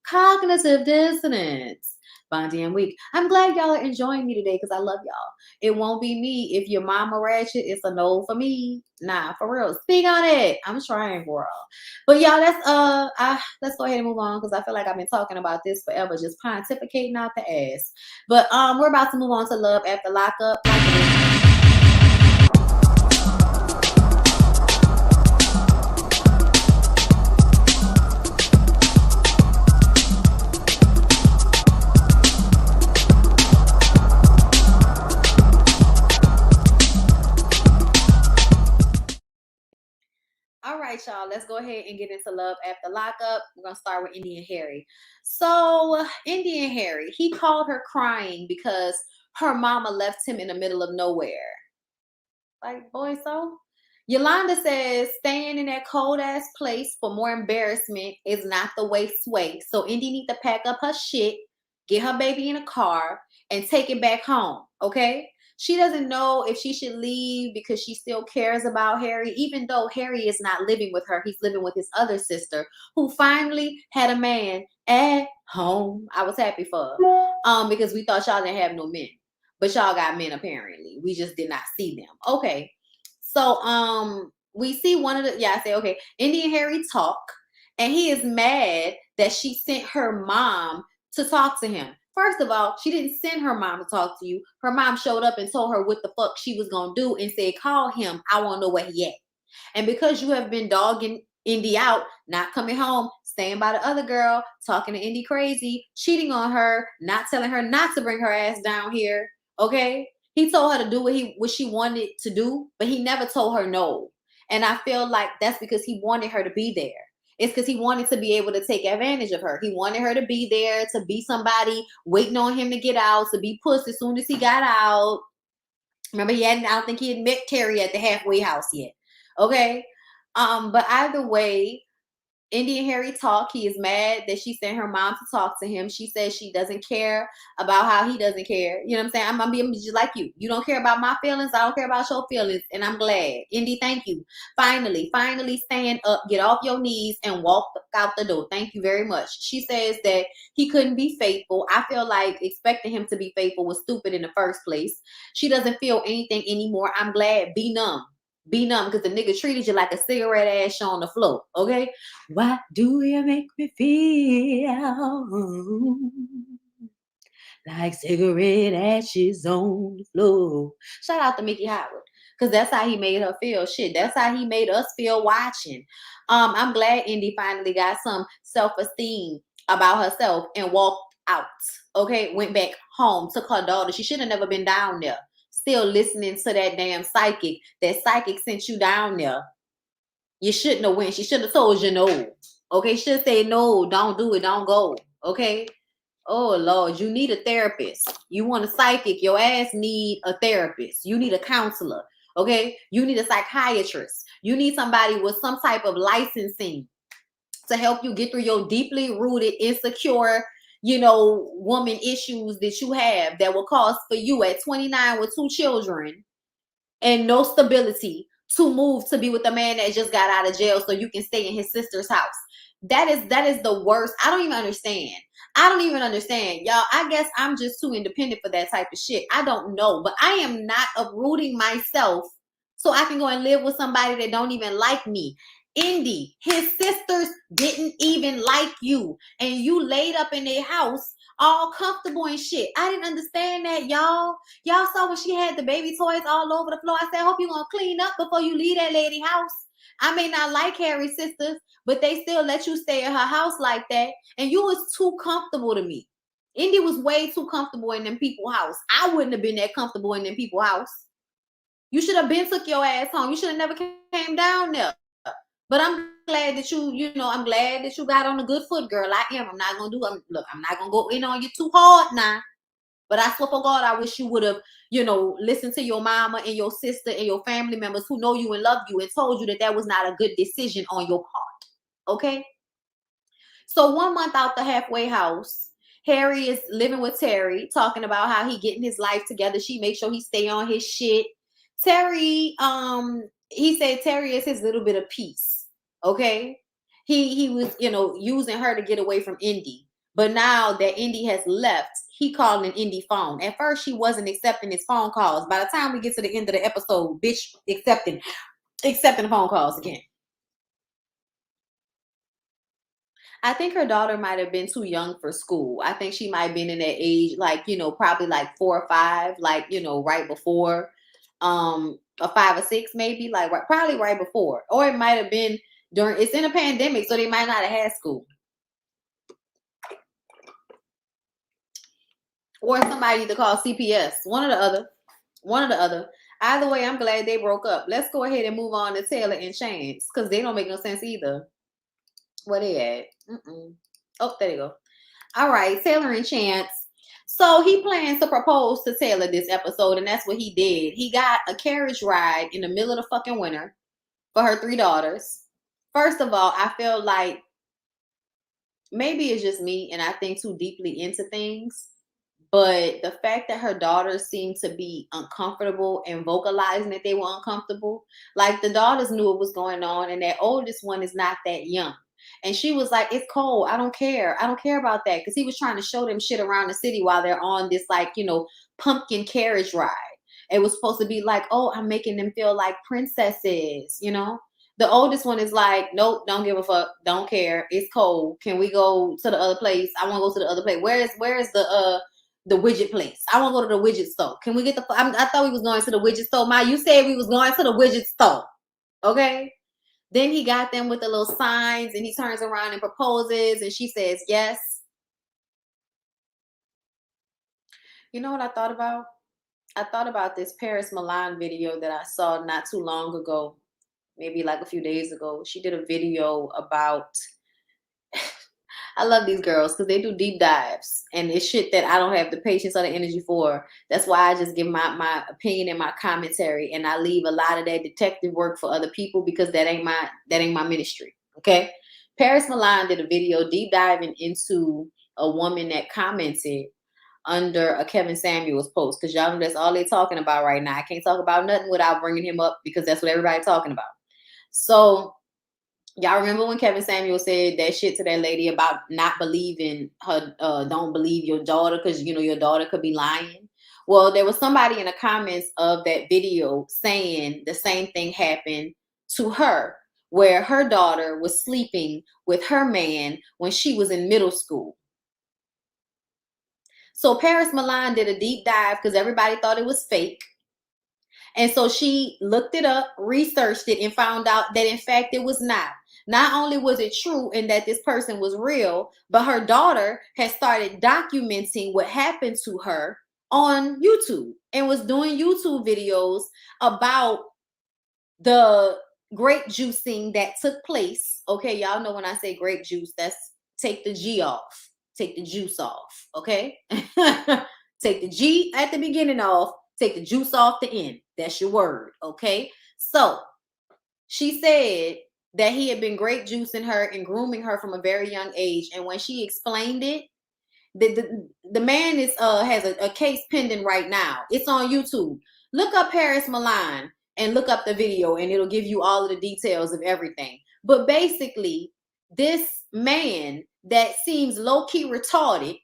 Cognitive dissonance. Bondi and Weak. I'm glad y'all are enjoying me today because I love y'all. It won't be me. If your mama Ratchet, it's a no for me. Nah, for real. Speak on it. I'm trying, girl. But y'all, let's go ahead and move on because I feel like I've been talking about this forever, just pontificating out the ass. But we're about to move on to Love After Lockup. All right, y'all, let's go ahead and get into Love After Lockup. We're going to start with Indy and Harry. So, Indy and Harry, he called her crying because her mama left him in the middle of nowhere. Like, boy, so? Yolanda says, staying in that cold-ass place for more embarrassment is not the way sway. So, Indy need to pack up her shit, get her baby in a car, and take it back home, okay? She doesn't know if she should leave because she still cares about Harry, even though Harry is not living with her. He's living with his other sister, who finally had a man at home. I was happy for her because we thought y'all didn't have no men. But y'all got men, apparently. We just did not see them. Okay. So, we see one of the, I say, okay, Indy and Harry talk, and he is mad that she sent her mom to talk to him. First of all, she didn't send her mom to talk to you. Her mom showed up and told her what the fuck she was going to do and said, call him. I want to know where he at. And because you have been dogging Indy out, not coming home, staying by the other girl, talking to Indy crazy, cheating on her, not telling her not to bring her ass down here, okay? He told her to do what she wanted to do, but he never told her no. And I feel like that's because he wanted her to be there. It's because he wanted to be able to take advantage of her. He wanted her to be there, to be somebody waiting on him to get out, to be pushed as soon as he got out. Remember, I don't think he had met Terry at the halfway house yet. Okay. But either way, Indy and Harry talk. He is mad that she sent her mom to talk to him. She says she doesn't care about how he doesn't care. You know what I'm saying? I'm being just like you. You don't care about my feelings. I don't care about your feelings. And I'm glad. Indy, thank you. Finally stand up, get off your knees, and walk out the door. Thank you very much. She says that he couldn't be faithful. I feel like expecting him to be faithful was stupid in the first place. She doesn't feel anything anymore. I'm glad. Be numb. Be numb because the nigga treated you like a cigarette ash on the floor, okay? Why do you make me feel like cigarette ashes on the floor? Shout out to Mickey Howard because that's how he made her feel. Shit, that's how he made us feel watching. I'm glad Indy finally got some self-esteem about herself and walked out, okay? Went back home, took her daughter. She should have never been down there. Still listening to that damn psychic. That psychic sent you down there. You shouldn't have went. She should have told you no. Okay, she should say no, don't do it, don't go. Okay. Oh Lord, you need a therapist. You want a psychic, your ass need a therapist. You need a counselor. Okay, you need a psychiatrist. You need somebody with some type of licensing to help you get through your deeply rooted, insecure, woman issues that you have that will cause for you at 29 with 2 children and no stability to move to be with a man that just got out of jail so you can stay in his sister's house. That is the worst. I don't even understand. Y'all, I guess I'm just too independent for that type of shit. I don't know, but I am not uprooting myself so I can go and live with somebody that don't even like me. Indy, his sisters didn't even like you, and you laid up in their house all comfortable and shit. I didn't understand that, y'all. Y'all saw when she had the baby toys all over the floor. I said, I hope you're gonna clean up before you leave that lady house. I may not like Harry's sisters, but they still let you stay at her house like that, and you was too comfortable to me. Indy was way too comfortable in them people's house. I wouldn't have been that comfortable in them people's house. You should have been took your ass home. You should have never came down there. But I'm glad that I'm glad that you got on a good foot, girl. I am. I'm not gonna I'm not gonna go in on you too hard now. But I swear for God, I wish you would have, listened to your mama and your sister and your family members who know you and love you and told you that that was not a good decision on your part. Okay? So 1 month out the halfway house, Harry is living with Terry, talking about how he getting his life together. She makes sure he stay on his shit. Terry, he said Terry is his little bit of peace. Okay. He was, using her to get away from Indy. But now that Indy has left, he calling an Indy phone. At first, she wasn't accepting his phone calls. By the time we get to the end of the episode, bitch accepting the phone calls again. I think her daughter might have been too young for school. I think she might have been in that age, probably like 4 or 5, right before, a 5 or 6, maybe, probably right before. Or it might have been it's in a pandemic, so they might not have had school. Or somebody need to call CPS. One or the other. Either way, I'm glad they broke up. Let's go ahead and move on to Taylor and Chance, because they don't make no sense either. Where they at? Oh, there you go. All right, Taylor and Chance. So he plans to propose to Taylor this episode, and that's what he did. He got a carriage ride in the middle of the fucking winter for her 3 daughters. First of all, I feel like maybe it's just me and I think too deeply into things, but the fact that her daughters seemed to be uncomfortable and vocalizing that they were uncomfortable, like the daughters knew what was going on, and that oldest one is not that young. And she was like, it's cold. I don't care. I don't care about that. Because he was trying to show them shit around the city while they're on this, pumpkin carriage ride. It was supposed to be like, oh, I'm making them feel like princesses, The oldest one is like, nope, don't give a fuck. Don't care. It's cold. Can we go to the other place? I want to go to the other place. Where's the widget place? I want to go to the widget store. Can we get I thought we was going to the widget store. Ma, you said we was going to the widget store. Okay? Then he got them with the little signs, and he turns around and proposes, and she says yes. You know what I thought about? I thought about this Paris Milan video that I saw not too long ago, maybe like a few days ago. She did a video about, I love these girls because they do deep dives, and it's shit that I don't have the patience or the energy for. That's why I just give my opinion and my commentary, and I leave a lot of that detective work for other people, because that ain't my ministry. Okay. Paris Milan did a video deep diving into a woman that commented under a Kevin Samuels post, because y'all know that's all they're talking about right now. I can't talk about nothing without bringing him up, because that's what everybody's talking about. So y'all remember when Kevin Samuel said that shit to that lady about not believing her, don't believe your daughter because, your daughter could be lying? Well, there was somebody in the comments of that video saying the same thing happened to her, where her daughter was sleeping with her man when she was in middle school. So Paris Milan did a deep dive because everybody thought it was fake. And so she looked it up, researched it, and found out that in fact it was not. Not only was it true and that this person was real, but her daughter had started documenting what happened to her on YouTube and was doing YouTube videos about the grape juicing that took place. Okay, y'all know when I say grape juice, that's take the G off. Take the juice off, okay? Take the G at the beginning off, take the juice off the end. That's your word, okay? So she said that he had been grape juicing her and grooming her from a very young age. And when she explained it, the man has a case pending right now. It's on YouTube. Look up Paris Milan and look up the video, and it'll give you all of the details of everything. But basically, this man that seems low-key retarded,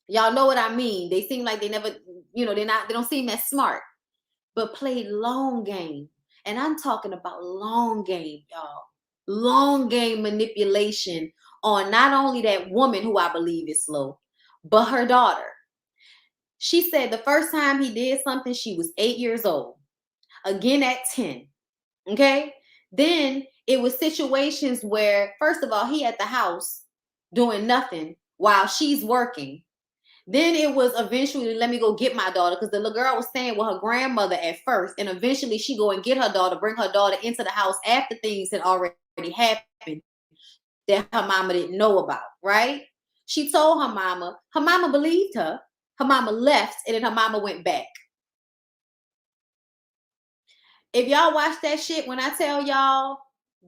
y'all know what I mean. They seem like they never, they don't seem that smart, but played long game. And I'm talking about long game, y'all. long game manipulation on not only that woman who I believe is slow, but her daughter. She said the first time he did something, she was 8 years old. Again at 10. Okay? Then it was situations where, first of all, he at the house doing nothing while she's working. Then it was eventually, let me go get my daughter, because the little girl was staying with her grandmother at first, and eventually she go and get her daughter, bring her daughter into the house after things had already happened that her mama didn't know about, right? She told her mama believed her mama left, and then her mama went back. If y'all watch that shit, when I tell y'all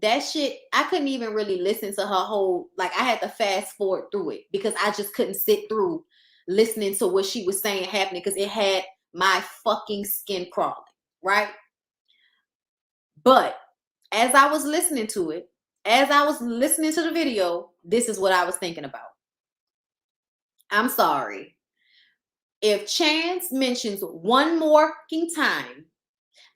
that shit, I couldn't even really listen to her whole, like I had to fast forward through it because I just couldn't sit through listening to what she was saying happening because it had my fucking skin crawling, right? But as I was listening to it, as I was listening to the video, this is what I was thinking about. I'm sorry. If Chance mentions one more fucking time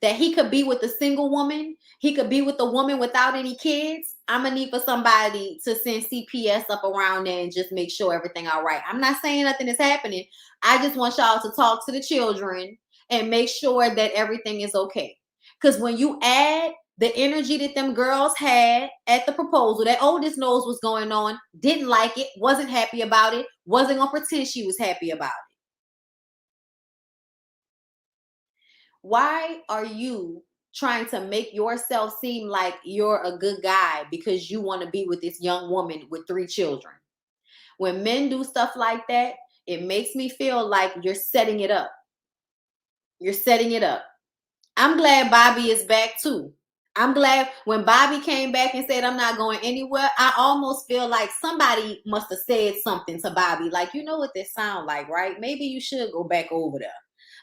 that he could be with a single woman, he could be with a woman without any kids, I'm gonna need for somebody to send CPS up around there and just make sure everything all right. I'm not saying nothing is happening. I just want y'all to talk to the children and make sure that everything is okay. Because when you add the energy that them girls had at the proposal, that oldest knows what's going on, didn't like it, wasn't happy about it, wasn't gonna pretend she was happy about it. Why are you trying to make yourself seem like you're a good guy because you want to be with this young woman with 3 children? When men do stuff like that, it makes me feel like you're setting it up. You're setting it up. I'm glad Bobby is back too. I'm glad when Bobby came back and said, I'm not going anywhere, I almost feel like somebody must have said something to Bobby. Like, you know what this sound like, right? Maybe you should go back over there.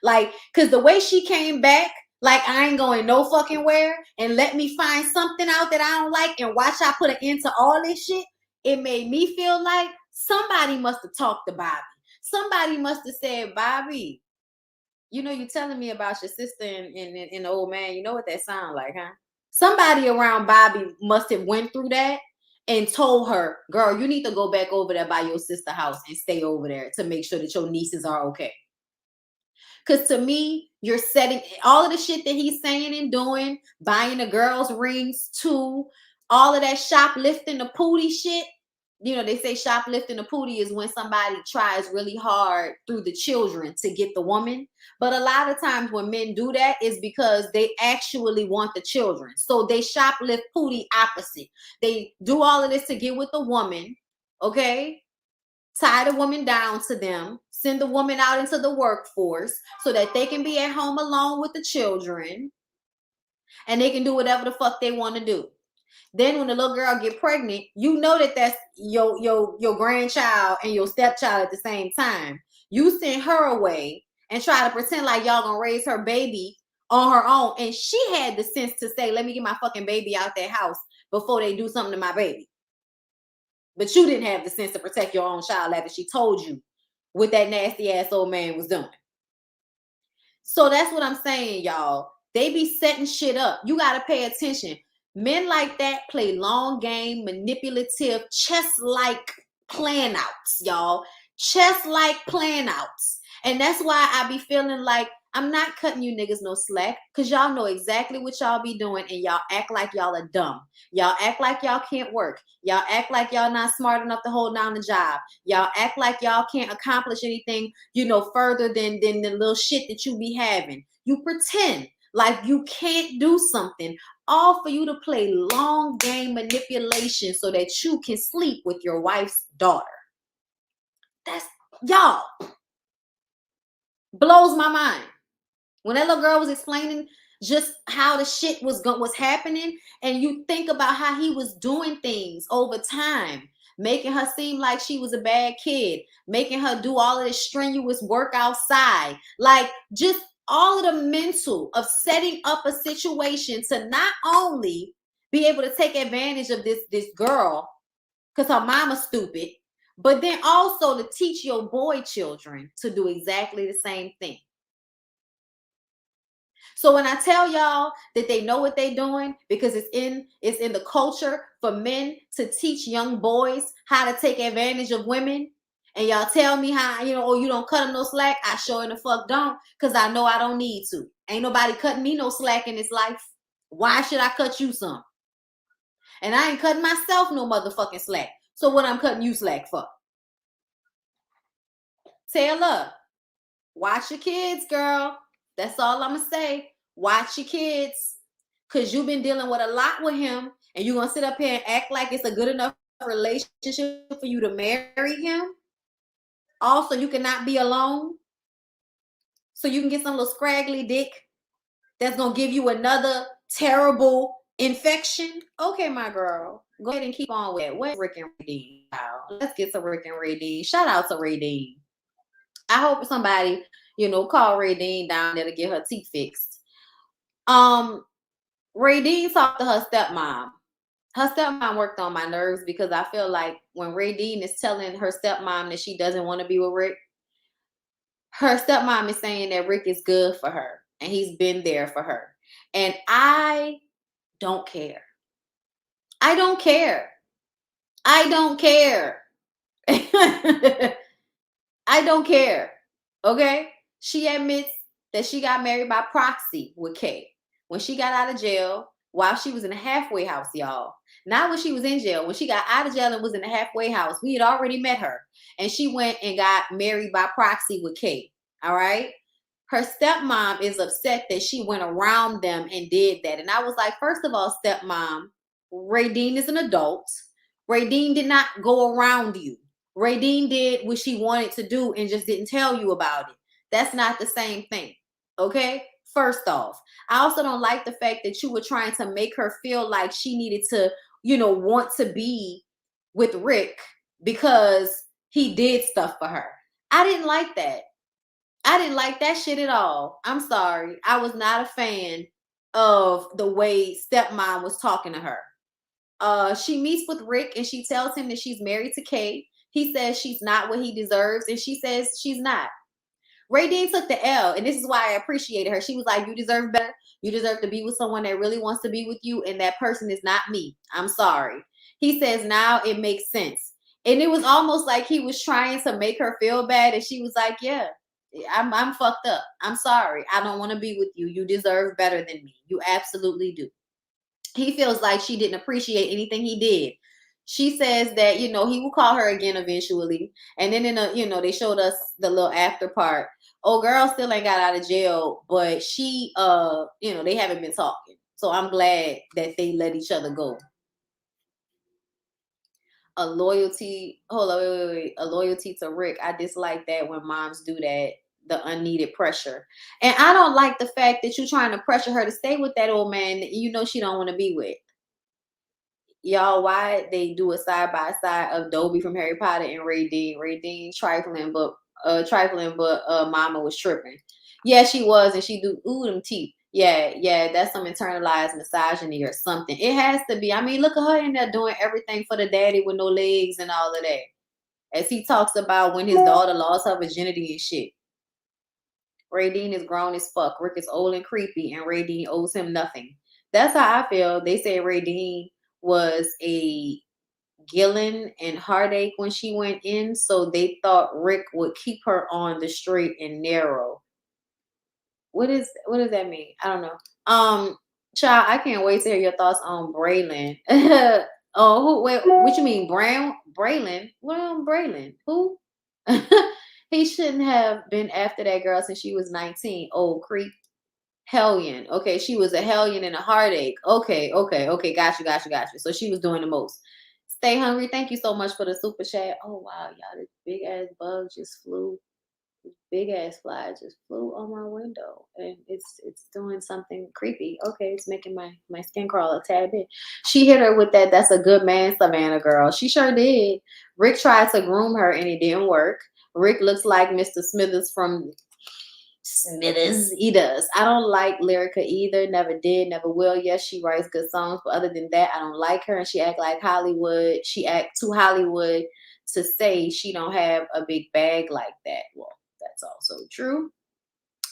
Like, because the way she came back, like, I ain't going no fucking where, and let me find something out that I don't like and watch I put an end to all this shit, it made me feel like somebody must have talked to Bobby. Somebody must have said, Bobby, you know, you telling me about your sister and the old man. You know what that sound like, huh? Somebody around Bobby must have went through that and told her, girl, you need to go back over there by your sister's house and stay over there to make sure that your nieces are okay. Because to me, you're setting all of the shit that he's saying and doing, buying the girls rings too, all of that shoplifting, the pootie shit. You know, they say shoplifting the pootie is when somebody tries really hard through the children to get the woman. But a lot of times when men do that is because they actually want the children. So they shoplift pootie opposite. They do all of this to get with the woman, okay? Tie the woman down to them, send the woman out into the workforce so that they can be at home alone with the children and they can do whatever the fuck they want to do. Then when the little girl get pregnant, you know that that's your grandchild and your stepchild at the same time. You send her away and try to pretend like y'all gonna raise her baby on her own. And she had the sense to say, let me get my fucking baby out that house before they do something to my baby. But you didn't have the sense to protect your own child after she told you what that nasty ass old man was doing. So that's what I'm saying, y'all. They be setting shit up. You got to pay attention. Men like that play long game, manipulative, chess-like plan outs, y'all. Chess-like plan outs. And that's why I be feeling like I'm not cutting you niggas no slack because y'all know exactly what y'all be doing and y'all act like y'all are dumb. Y'all act like y'all can't work. Y'all act like y'all not smart enough to hold down the job. Y'all act like y'all can't accomplish anything, you know, further than the little shit that you be having. You pretend like you can't do something, all for you to play long game manipulation so that you can sleep with your wife's daughter. That's, y'all, blows my mind. When that little girl was explaining just how the shit was happening, and you think about how he was doing things over time, making her seem like she was a bad kid, making her do all of this strenuous work outside, like just all of the mental of setting up a situation to not only be able to take advantage of this girl because her mama's stupid, but then also to teach your boy children to do exactly the same thing. So when I tell y'all that they know what they're doing because it's in the culture for men to teach young boys how to take advantage of women, and y'all tell me how, oh, you don't cut them no slack. I sure in the fuck don't, because I know I don't need to. Ain't nobody cutting me no slack in this life. Why should I cut you some? And I ain't cutting myself no motherfucking slack. So what I'm cutting you slack for? Taylor, watch your kids, girl. That's all I'm going to say. Watch your kids. Because you've been dealing with a lot with him. And you're going to sit up here and act like it's a good enough relationship for you to marry him. Also, you cannot be alone. So you can get some little scraggly dick that's going to give you another terrible infection. Okay, my girl. Go ahead and keep on with it. Where's Rick and Ray Dean? Let's get to Rick and Ray Dean. Shout out to Ray Dean. I hope somebody, call Ray Dean down there to get her teeth fixed. Ray Dean talked to her stepmom. Her stepmom worked on my nerves because I feel like when Ray Dean is telling her stepmom that she doesn't want to be with Rick, her stepmom is saying that Rick is good for her and he's been there for her. And I don't care. I don't care. I don't care. I don't care. Okay? She admits that she got married by proxy with Kay when she got out of jail while she was in a halfway house, y'all. Not when she was in jail. When she got out of jail and was in a halfway house, we had already met her. And she went and got married by proxy with Kay. All right? Her stepmom is upset that she went around them and did that. And I was like, first of all, stepmom, Ray Dean is an adult. Ray Dean did not go around you. Ray Dean did what she wanted to do and just didn't tell you about it. That's not the same thing. Okay? First off, I also don't like the fact that you were trying to make her feel like she needed to, want to be with Rick because he did stuff for her. I didn't like that. I didn't like that shit at all. I'm sorry. I was not a fan of the way stepmom was talking to her. She meets with Rick and she tells him that she's married to Kay. He says she's not what he deserves, and she says she's not. Ray Dean took the L, and this is why I appreciated her. She was like, you deserve better. You deserve to be with someone that really wants to be with you, and that person is not me. I'm sorry. He says now it makes sense. And it was almost like he was trying to make her feel bad, and she was like, yeah, I'm fucked up. I'm sorry. I don't want to be with you. You deserve better than me. You absolutely do. He feels like she didn't appreciate anything he did. She says that, he will call her again eventually. And then they showed us the little after part. Oh, girl still ain't got out of jail, but she, they haven't been talking. So I'm glad that they let each other go. A loyalty to Rick. I dislike that when moms do that, the unneeded pressure. And I don't like the fact that you're trying to pressure her to stay with that old man that she don't want to be with. Y'all, why they do a side by side of Dobie from Harry Potter and Ray Dean? Ray Dean trifling, but Mama was tripping. Yeah, she was, and she do them teeth. Yeah, that's some internalized misogyny or something. It has to be. I mean, look at her in there doing everything for the daddy with no legs and all of that. As he talks about when his daughter lost her virginity and shit. Ray Dean is grown as fuck. Rick is old and creepy, and Ray Dean owes him nothing. That's how I feel. They say Ray Dean was a Gillen and heartache when she went in, so they thought Rick would keep her on the straight and narrow. What does that mean? I don't know. Child, I can't wait to hear your thoughts on Braylon. Oh, what you mean, Braylon? Well, Braylon, who? He shouldn't have been after that girl since she was 19. Old creep. Hellion. Okay, she was a hellion and a heartache. Okay. Got you. So she was doing the most. Stay hungry. Thank you so much for the super chat. Oh wow, y'all, this big ass bug just flew. This big ass fly just flew on my window, and it's doing something creepy. Okay, it's making my skin crawl a tad bit. She hit her with that. That's a good man, Savannah girl. She sure did. Rick tried to groom her, and it didn't work. Rick looks like Mr. Smithers from Smithers. He does. I don't like Lyrica either. Never did, never will. Yes, she writes good songs, but other than that, I don't like her. And she act like Hollywood. She act too Hollywood to say she don't have a big bag like that. Well, that's also true.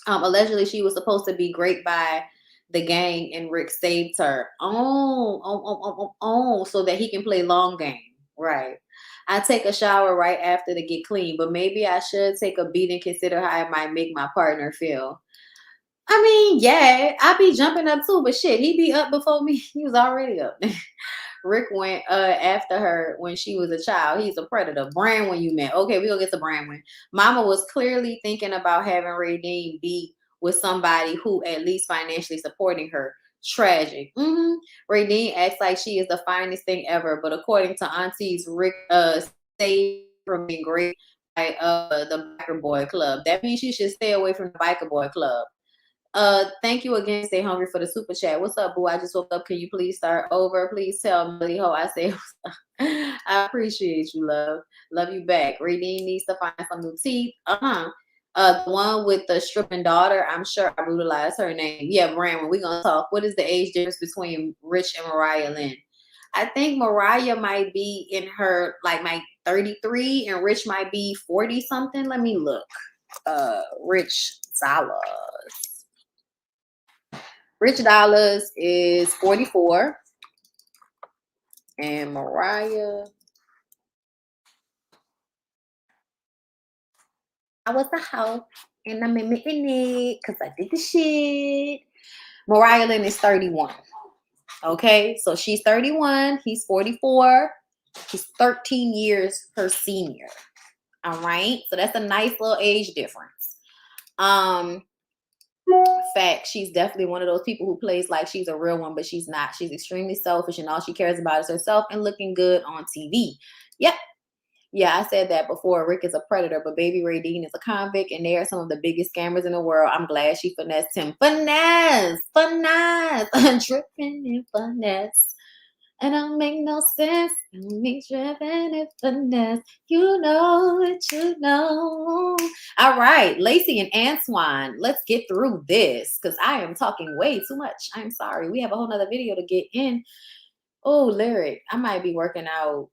Allegedly, she was supposed to be raped by the gang, and Rick saved her. So that he can play long game. Right. I take a shower right after to get clean, but maybe I should take a beat and consider how it might make my partner feel. I mean, yeah, I be jumping up too, but shit, he be up before me. He was already up. Rick went after her when she was a child. He's a predator. Branwyn, you met. Okay, we're gonna get to Branwyn. Mama was clearly thinking about having Radine be with somebody who at least financially supporting her. Tragic. Radine acts like she is the finest thing ever, but according to aunties, Rick saved from being great by the biker boy club. That means she should stay away from the biker boy club. Thank you again. Stay hungry for the super chat. What's up, boo? I just woke up. Can you please start over? Please tell Millie Ho I say I appreciate you, love. Love you back. Radine needs to find some new teeth. The one with the stripping daughter, I'm sure I brutalized her name. Yeah, Branwyn, we're gonna talk. What is the age difference between Rich and Mariah Lynn? I think Mariah might be in her like 33 and Rich might be 40 something. Let me look. Rich Salas. Rich Dollars is 44. And Mariah, I was the house and I'm in it because I did the shit. Mariah Lynn is 31. Okay, so she's 31. He's 44. He's 13 years her senior. All right, so that's a nice little age difference. Fact, she's definitely one of those people who plays like she's a real one, but she's not. She's extremely selfish and all she cares about is herself and looking good on TV. Yep. Yeah, I said that before. Rick is a predator, but baby Radine is a convict, and they are some of the biggest scammers in the world. I'm glad she finessed him. Finesse! Dripping in finesse. And don't make no sense. Me dripping in finesse. You know what you know. All right, Lacey and Antoine, let's get through this because I am talking way too much. I'm sorry. We have a whole nother video to get in. Oh, Lyric, I might be working out,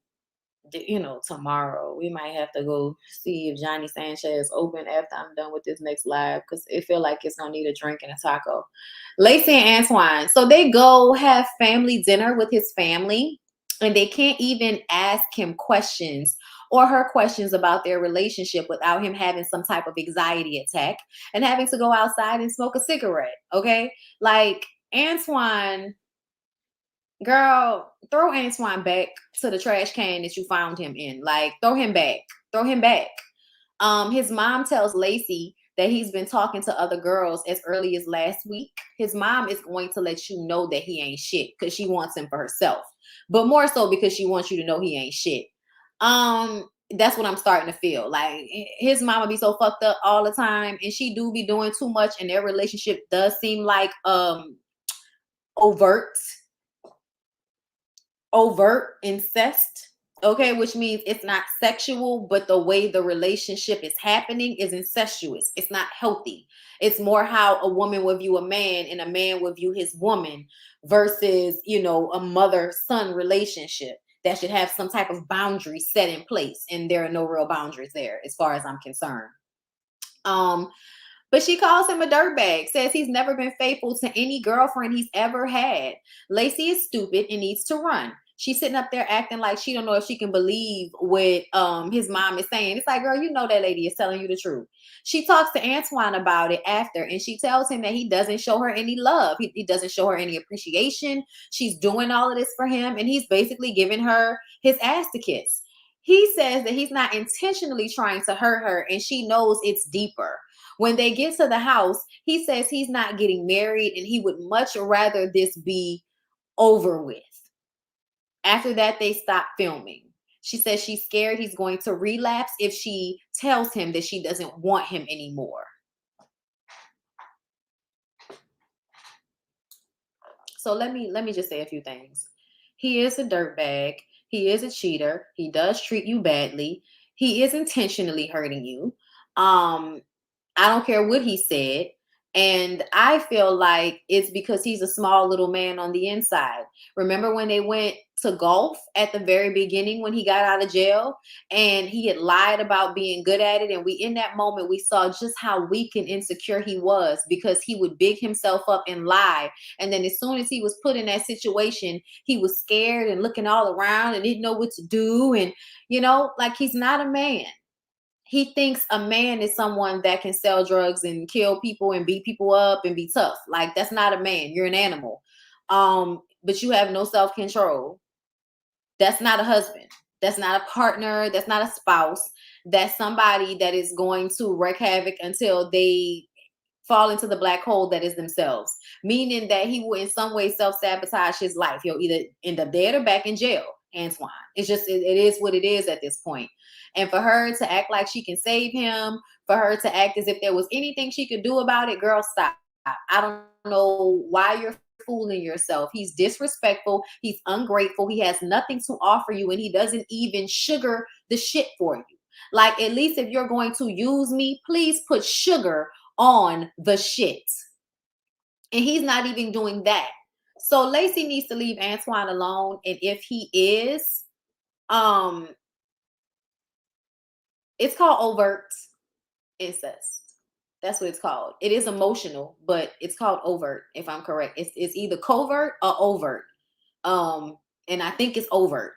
tomorrow. We might have to go see if Johnny Sanchez open after I'm done with this next live because it feel like it's gonna need a drink and a taco. Lacey and Antoine, so they go have family dinner with his family and they can't even ask him questions or her questions about their relationship without him having some type of anxiety attack and having to go outside and smoke a cigarette. Okay, like Antoine, girl, throw Antoine back to the trash can that you found him in. Like, throw him back. Throw him back. His mom tells Lacey that he's been talking to other girls as early as last week. His mom is going to let you know that he ain't shit because she wants him for herself. But more so because she wants you to know he ain't shit. That's what I'm starting to feel. Like, his mama be so fucked up all the time and she do be doing too much and their relationship does seem like overt incest, okay, which means it's not sexual, but the way the relationship is happening is incestuous. It's not healthy. It's more how a woman would view a man and a man would view his woman versus, a mother-son relationship that should have some type of boundary set in place, and there are no real boundaries there as far as I'm concerned. But she calls him a dirtbag, says he's never been faithful to any girlfriend he's ever had. Lacey is stupid and needs to run. She's sitting up there acting like she don't know if she can believe what his mom is saying. It's like, girl, you know that lady is telling you the truth. She talks to Antoine about it after, and she tells him that he doesn't show her any love. He doesn't show her any appreciation. She's doing all of this for him, and he's basically giving her his ass to kiss. He says that he's not intentionally trying to hurt her, and she knows it's deeper. When they get to the house, he says he's not getting married, and he would much rather this be over with. After that, they stop filming. She says she's scared he's going to relapse if she tells him that she doesn't want him anymore. So let me just say a few things. He is a dirtbag. He is a cheater. He does treat you badly. He is intentionally hurting you. I don't care what he said. And I feel like it's because he's a small little man on the inside. Remember when they went to golf at the very beginning when he got out of jail and he had lied about being good at it? And in that moment, we saw just how weak and insecure he was because he would big himself up and lie. And then as soon as he was put in that situation, he was scared and looking all around and didn't know what to do. And, like he's not a man. He thinks a man is someone that can sell drugs and kill people and beat people up and be tough. Like, that's not a man. You're an animal. But you have no self-control. That's not a husband. That's not a partner. That's not a spouse. That's somebody that is going to wreak havoc until they fall into the black hole that is themselves. Meaning that he will in some way self-sabotage his life. He'll either end up dead or back in jail, Antoine. It's just, it is what it is at this point. And for her to act like she can save him, for her to act as if there was anything she could do about it, girl, stop. I don't know why you're fooling yourself. He's disrespectful. He's ungrateful. He has nothing to offer you, and he doesn't even sugar the shit for you. Like, at least if you're going to use me, please put sugar on the shit. And he's not even doing that. So Lacey needs to leave Antoine alone. And if he is, it's called overt incest. That's what it's called. It is emotional, but it's called overt, if I'm correct. It's either covert or overt. And I think it's overt.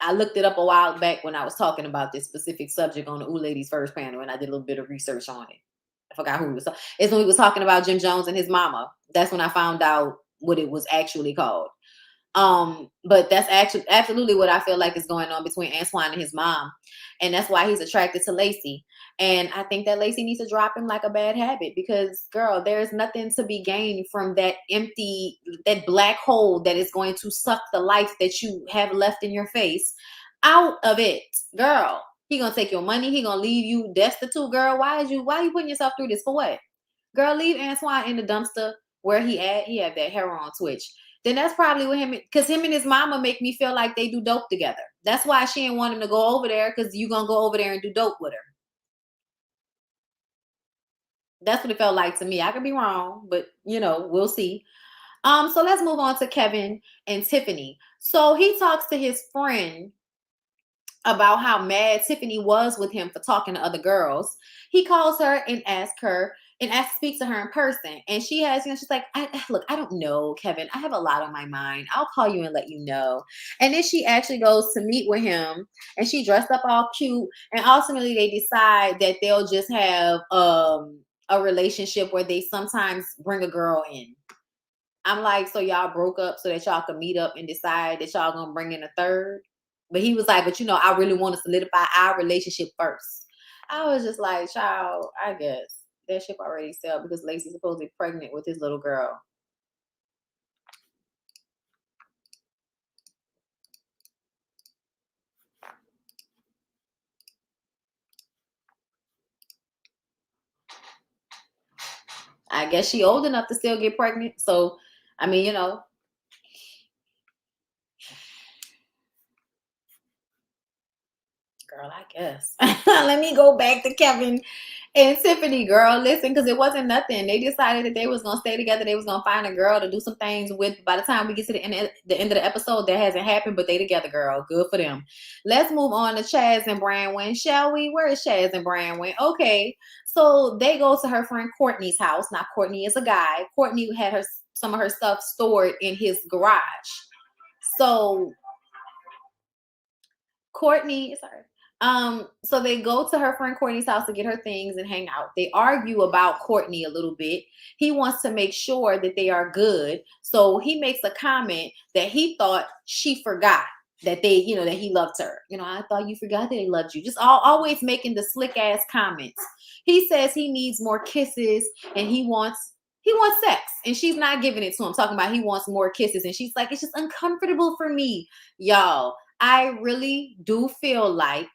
I looked it up a while back when I was talking about this specific subject on the Ooh Ladies First panel, and I did a little bit of research on it. I forgot who he was. It's when he was talking about Jim Jones and his mama. That's when I found out what it was actually called. But that's actually absolutely what I feel like is going on between Antoine and his mom. And that's why he's attracted to Lacey. And I think that Lacey needs to drop him like a bad habit because, girl, there's nothing to be gained from that empty, that black hole that is going to suck the life that you have left in your face out of it. Girl, he gonna take your money. He gonna leave you destitute, girl. Why are you putting yourself through this? For what? Girl, leave Antoine in the dumpster where he at. He had that hair on Twitch. Then that's probably what because him and his mama make me feel like they do dope together. That's why she didn't want him to go over there, because you gonna go over there and do dope with her. That's what it felt like to me. I could be wrong, but we'll see. So let's move on to Kevin and Tiffany. So he talks to his friend about how mad Tiffany was with him for talking to other girls. He calls her and asks her and speaks to her in person. And she has, she's like, look, I don't know, Kevin. I have a lot on my mind. I'll call you and let you know. And then she actually goes to meet with him, and she dressed up all cute. And ultimately they decide that they'll just have a relationship where they sometimes bring a girl in. I'm like, so y'all broke up so that y'all could meet up and decide that y'all gonna bring in a third? But he was like, but I really want to solidify our relationship first. I was just like, child, I guess that ship already sailed because Lacey's supposedly pregnant with his little girl. I guess she old enough to still get pregnant. So, I mean, girl, I guess. Let me go back to Kevin and Tiffany, girl. Listen, because it wasn't nothing. They decided that they was going to stay together. They was going to find a girl to do some things with. By the time we get to the end of the episode, that hasn't happened, but they together, girl. Good for them. Let's move on to Chaz and Branwyn, shall we? Where is Chaz and Branwyn? Okay, so they go to her friend Courtney's house. Now, Courtney is a guy. Courtney had some of her stuff stored in his garage. So Courtney, so they go to her friend Courtney's house to get her things and hang out. They argue about Courtney a little bit. He wants to make sure that they are good. So he makes a comment that he thought she forgot that that he loved her. I thought you forgot that he loved you. Just always making the slick ass comments. He says he needs more kisses and he wants sex, and she's not giving it to him. Talking about he wants more kisses, and she's like, it's just uncomfortable for me. Y'all, I really do feel like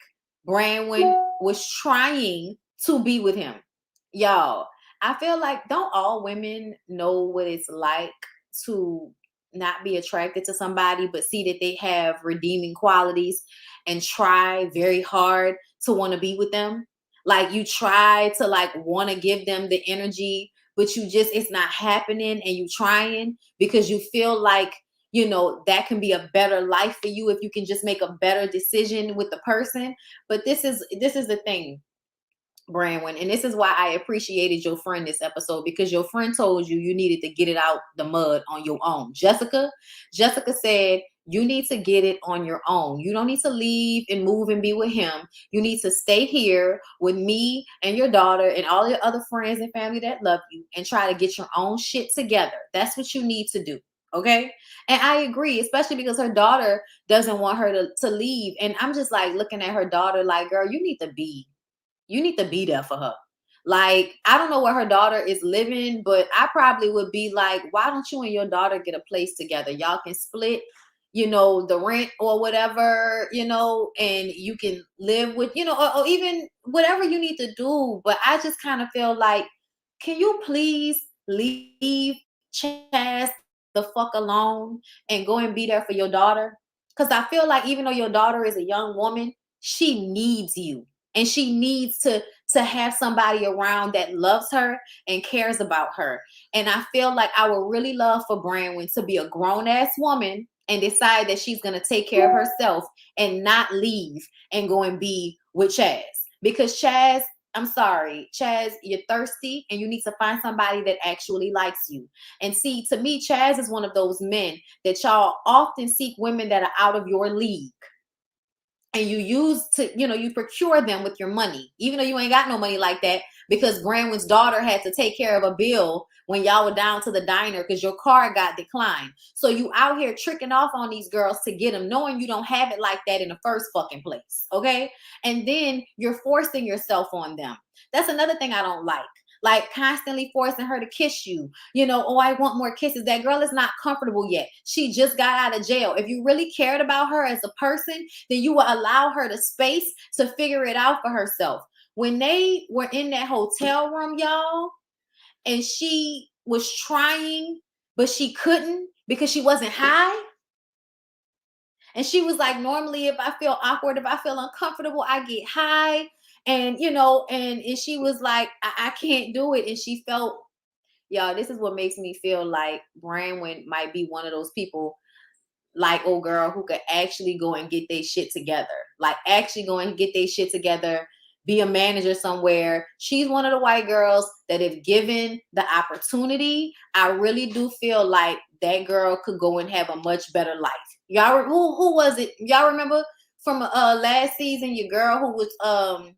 Branwyn was trying to be with him. Y'all, I feel like, don't all women know what it's like to not be attracted to somebody, but see that they have redeeming qualities and try very hard to want to be with them? Like you try to like want to give them the energy, but it's not happening, and you trying because you feel like, you know, that can be a better life for you if you can just make a better decision with the person. But this is the thing, Branwyn, and this is why I appreciated your friend this episode, because your friend told you needed to get it out the mud on your own. Jessica said you need to get it on your own. You don't need to leave and move and be with him. You need to stay here with me and your daughter and all your other friends and family that love you and try to get your own shit together. That's what you need to do. Okay. And I agree, especially because her daughter doesn't want her to leave. And I'm just like looking at her daughter like, girl, you need to be there for her. Like, I don't know where her daughter is living, but I probably would be like, why don't you and your daughter get a place together? Y'all can split, you know, the rent or whatever, you know, and you can live with, you know, or even whatever you need to do. But I just kind of feel like, can you please leave Chaz the fuck alone and go and be there for your daughter? Because I feel like even though your daughter is a young woman, she needs you. And she needs to have somebody around that loves her and cares about her. And I feel like I would really love for Branwyn to be a grown-ass woman and decide that she's going to take care of herself and not leave and go and be with Chaz. Because Chaz, I'm sorry, Chaz, you're thirsty and you need to find somebody that actually likes you. And see, to me, Chaz is one of those men that y'all often seek women that are out of your league. And you procure them with your money, even though you ain't got no money like that, because Branwyn's daughter had to take care of a bill when y'all were down to the diner because your card got declined. So you out here tricking off on these girls to get them, knowing you don't have it like that in the first fucking place, okay? And then you're forcing yourself on them. That's another thing I don't like constantly forcing her to kiss you, you know, oh, I want more kisses. That girl is not comfortable yet. She just got out of jail. If you really cared about her as a person, then you will allow her the space to figure it out for herself. When they were in that hotel room, y'all, and she was trying, but she couldn't because she wasn't high. And she was like, normally if I feel awkward, if I feel uncomfortable, I get high. And, you know, and she was like, I can't do it. And she felt, y'all, this is what makes me feel like Branwyn might be one of those people like old girl who could actually go and get their shit together. Like actually go and get their shit together, be a manager somewhere. She's one of the white girls that if given the opportunity, I really do feel like that girl could go and have a much better life. Y'all, who was it? Y'all remember from last season, your girl who was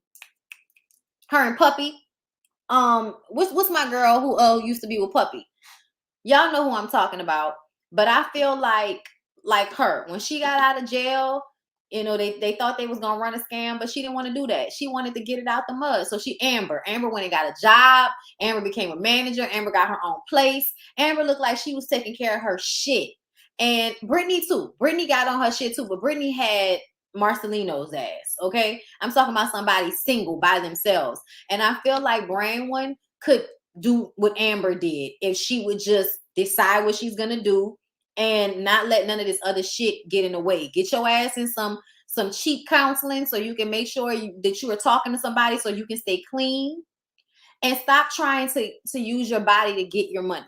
her and Puppy. What's my girl who used to be with Puppy? Y'all know who I'm talking about. But I feel like her, when she got out of jail, you know, they thought they was gonna run a scam, but she didn't want to do that. She wanted to get it out the mud. So Amber went and got a job. Amber became a manager. Amber got her own place. Amber looked like she was taking care of her shit. And Brittany too. Brittany got on her shit too, but Brittany had Marcelino's ass, okay? I'm talking about somebody single by themselves. And I feel like Branwyn could do what Amber did if she would just decide what she's gonna do and not let none of this other shit get in the way. Get your ass in some cheap counseling so you can make sure that you are talking to somebody so you can stay clean, and stop trying to use your body to get your money,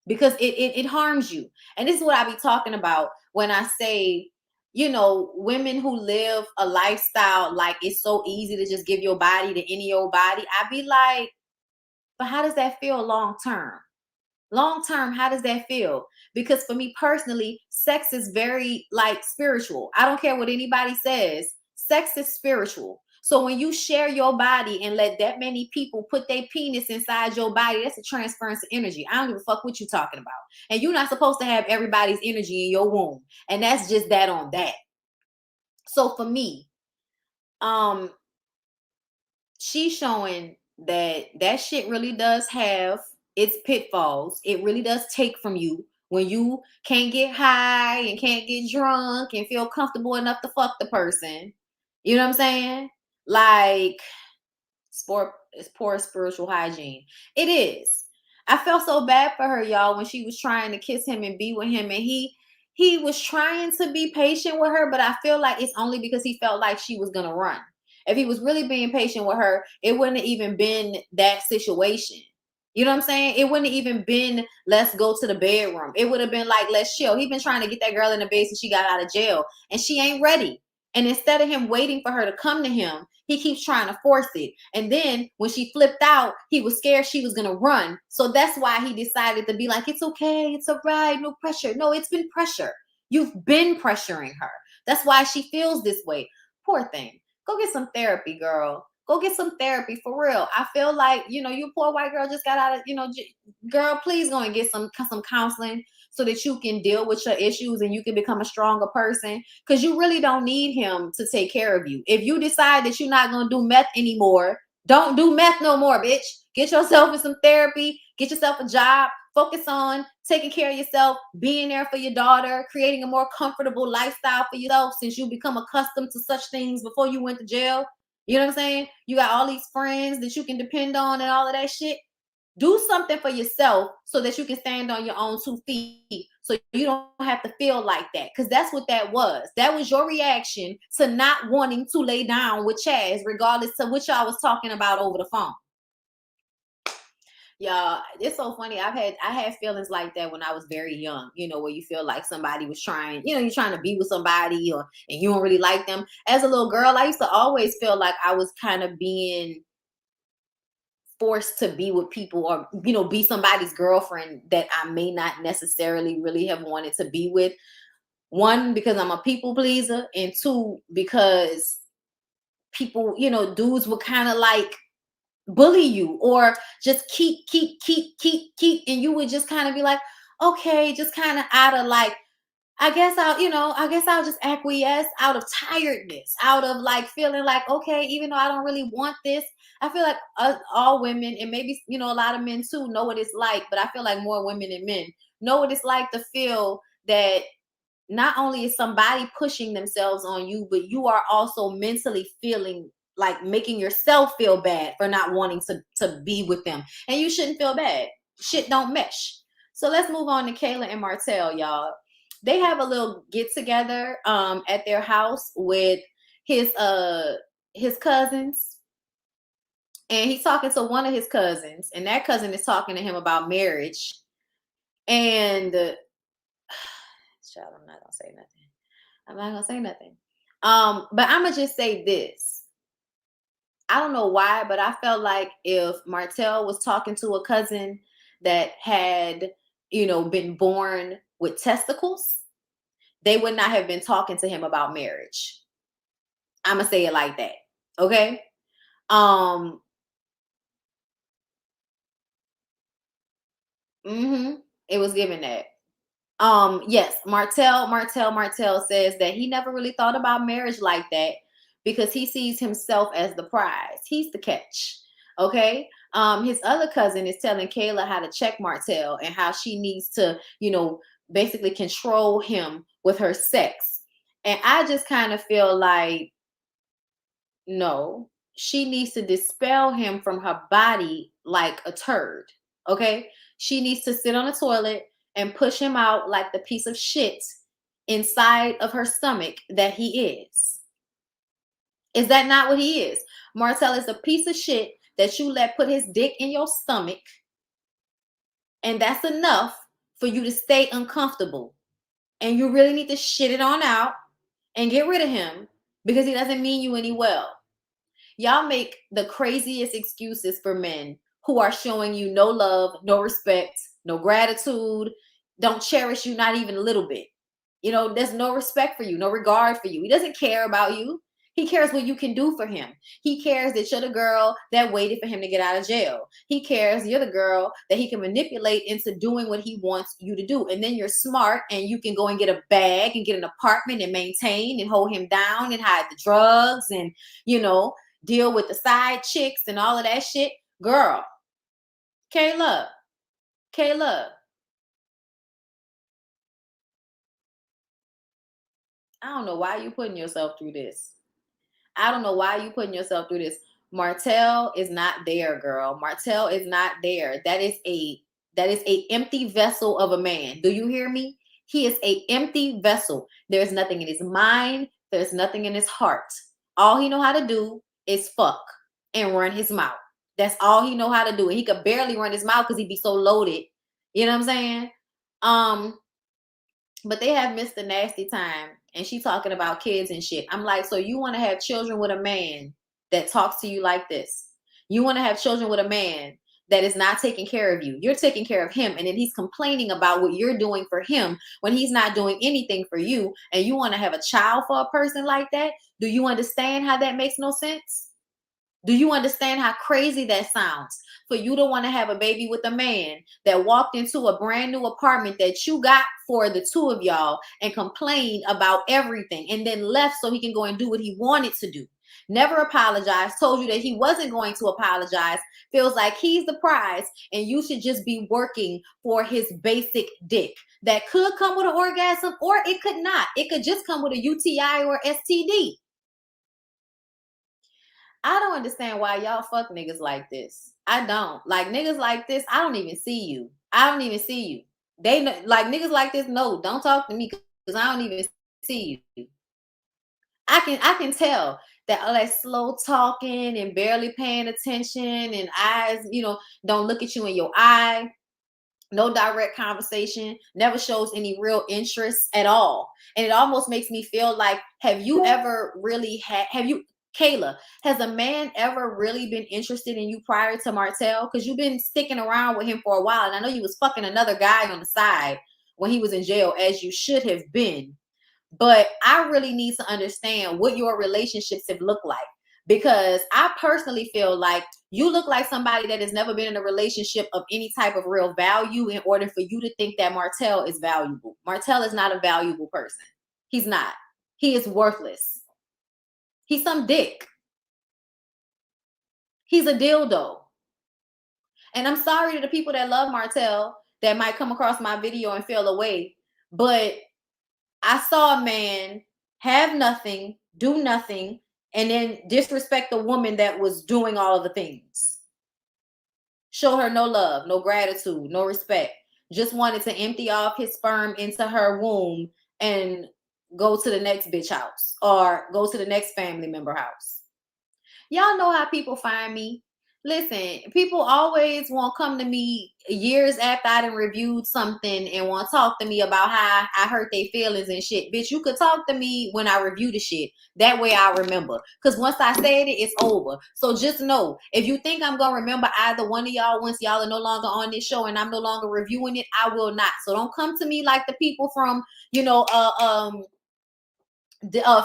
because it harms you. And this is what I be talking about when I say, you know, women who live a lifestyle like it's so easy to just give your body to any old body. I be like, but how does that feel long term? Long term, how does that feel? Because for me personally, sex is very like spiritual. I don't care what anybody says. Sex is spiritual. So when you share your body and let that many people put their penis inside your body, that's a transference of energy. I don't give a fuck what you're talking about. And you're not supposed to have everybody's energy in your womb. And that's just that on that. So for me, she's showing that shit really does have its pitfalls. It really does take from you when you can't get high and can't get drunk and feel comfortable enough to fuck the person. You know what I'm saying? Like, it's poor spiritual hygiene. It is. I felt so bad for her, y'all, when she was trying to kiss him and be with him, and he was trying to be patient with her, but I feel like it's only because he felt like she was gonna run. If he was really being patient with her, it wouldn't have even been that situation. You know what I'm saying? It wouldn't have even been, let's go to the bedroom. It would have been like, let's chill. He been trying to get that girl in the bed since she got out of jail, and she ain't ready. And instead of him waiting for her to come to him, he keeps trying to force it. And then when she flipped out, he was scared she was going to run. So that's why he decided to be like, it's okay. It's all right. No pressure. No, it's been pressure. You've been pressuring her. That's why she feels this way. Poor thing. Go get some therapy, girl. Go get some therapy for real. I feel like, you know, you poor white girl just got out of, you know, girl, please go and get some counseling so that you can deal with your issues and you can become a stronger person, because you really don't need him to take care of you. If you decide that you're not going to do meth anymore, don't do meth no more, bitch. Get yourself in some therapy, get yourself a job, focus on taking care of yourself, being there for your daughter, creating a more comfortable lifestyle for yourself since you become accustomed to such things before you went to jail. You know what I'm saying? You got all these friends that you can depend on and all of that shit. Do something for yourself so that you can stand on your own 2 feet, so you don't have to feel like that. Because that's what that was. That was your reaction to not wanting to lay down with Chaz, regardless of what y'all was talking about over the phone. Y'all, it's so funny. I had feelings like that when I was very young, you know, where you feel like somebody was trying, you know, you're trying to be with somebody and you don't really like them. As a little girl, I used to always feel like I was kind of being forced to be with people, or, you know, be somebody's girlfriend that I may not necessarily really have wanted to be with. One, because I'm a people pleaser, and two, because people, you know, dudes would kind of like bully you or just keep, and you would just kind of be like, okay, just kind of out of like, I guess I'll just acquiesce out of tiredness, out of like feeling like, okay, even though I don't really want this. I feel like all women, and maybe, you know, a lot of men too, know what it's like, but I feel like more women than men know what it's like to feel that not only is somebody pushing themselves on you, but you are also mentally feeling like making yourself feel bad for not wanting to be with them. And you shouldn't feel bad. Shit don't mesh. So let's move on to Kayla and Martell, y'all. They have a little get together at their house with his cousins. And he's talking to one of his cousins, and that cousin is talking to him about marriage. And child, I'm not gonna say nothing. But I'm gonna just say this. I don't know why, but I felt like if Martell was talking to a cousin that had, you know, been born with testicles, they would not have been talking to him about marriage. I'm gonna say it like that. Okay. It was given that. Yes, Martell says that he never really thought about marriage like that because he sees himself as the prize. He's the catch. Okay. His other cousin is telling Kayla how to check Martell and how she needs to, you know, basically control him with her sex. And I just kind of feel like, no, she needs to dispel him from her body like a turd. Okay. She needs to sit on the toilet and push him out like the piece of shit inside of her stomach that he is. Is that not what he is? Martell is a piece of shit that you let put his dick in your stomach, and that's enough for you to stay uncomfortable. And you really need to shit it on out and get rid of him because he doesn't mean you any well. Y'all make the craziest excuses for men who are showing you no love, no respect, no gratitude, don't cherish you, not even a little bit. You know, there's no respect for you, no regard for you. He doesn't care about you. He cares what you can do for him. He cares that you're the girl that waited for him to get out of jail. He cares you're the girl that he can manipulate into doing what he wants you to do. And then you're smart and you can go and get a bag and get an apartment and maintain and hold him down and hide the drugs and, you know, deal with the side chicks and all of that shit. Girl, Kayla, I don't know why you putting yourself through this. Martell is not there, girl. Martell is not there. That is a empty vessel of a man. Do you hear me? He is a empty vessel. There's nothing in his mind. There's nothing in his heart. All he know how to do is fuck and run his mouth. That's all he know how to do. And he could barely run his mouth because he be so loaded. You know what I'm saying? But they have Mr. Nasty Time, and she talking about kids and shit. I'm like, so you want to have children with a man that talks to you like this? You want to have children with a man that is not taking care of you? You're taking care of him, and then he's complaining about what you're doing for him when he's not doing anything for you, and you want to have a child for a person like that? Do you understand how that makes no sense? Do you understand how crazy that sounds? For you to want to have a baby with a man that walked into a brand new apartment that you got for the two of y'all and complained about everything and then left so he can go and do what he wanted to do. Never apologized, told you that he wasn't going to apologize, feels like he's the prize and you should just be working for his basic dick. That could come with an orgasm or it could not. It could just come with a UTI or STD. I don't understand why y'all fuck niggas like this. I don't. Like niggas like this, I don't even see you. I don't even see you. They know, like niggas like this, no, don't talk to me because I don't even see you. I can tell that all that slow talking and barely paying attention and eyes, you know, don't look at you in your eye. No direct conversation, never shows any real interest at all. And it almost makes me feel like, have you ever really Kayla, has a man ever really been interested in you prior to Martell? Because you've been sticking around with him for a while. And I know you was fucking another guy on the side when he was in jail, as you should have been. But I really need to understand what your relationships have looked like. Because I personally feel like you look like somebody that has never been in a relationship of any type of real value in order for you to think that Martell is valuable. Martell is not a valuable person. He's not. He is worthless. He's some dick. He's a dildo. And I'm sorry to the people that love Martell that might come across my video and feel away. But I saw a man have nothing, do nothing, and then disrespect the woman that was doing all of the things. Show her no love, no gratitude, no respect. Just wanted to empty off his sperm into her womb and go to the next bitch house or go to the next family member house. Y'all know how people find me. Listen, people always want to come to me years after I done reviewed something and want to talk to me about how I hurt their feelings and shit. Bitch, you could talk to me when I review the shit. That way I remember. Because once I said it, it's over. So just know, if you think I'm going to remember either one of y'all once y'all are no longer on this show and I'm no longer reviewing it, I will not. So don't come to me like the people from, you know,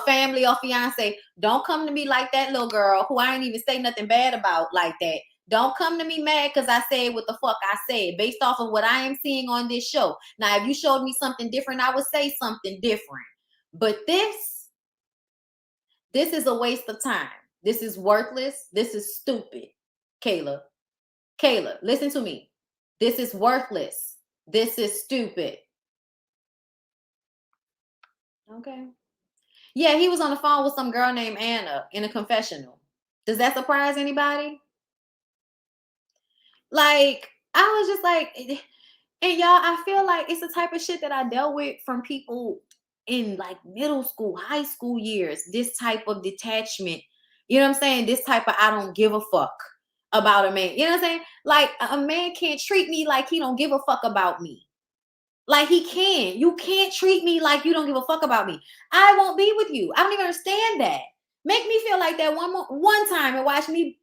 family or fiance. Don't come to me like that little girl who I ain't even say nothing bad about like that. Don't come to me mad because I said what the fuck I said based off of what I am seeing on this show. Now, if you showed me something different, I would say something different. But this is a waste of time. This is worthless. This is stupid. Kayla, listen to me. This is worthless. This is stupid. Okay. Yeah, he was on the phone with some girl named Anna in a confessional. Does that surprise anybody? Like, I was just like, and y'all, I feel like it's the type of shit that I dealt with from people in like middle school, high school years. This type of detachment. You know what I'm saying? This type of I don't give a fuck about a man. You know what I'm saying? Like, a man can't treat me like he don't give a fuck about me. Like he can. You can't treat me like you don't give a fuck about me. I won't be with you. I don't even understand that. Make me feel like that one time and watch me.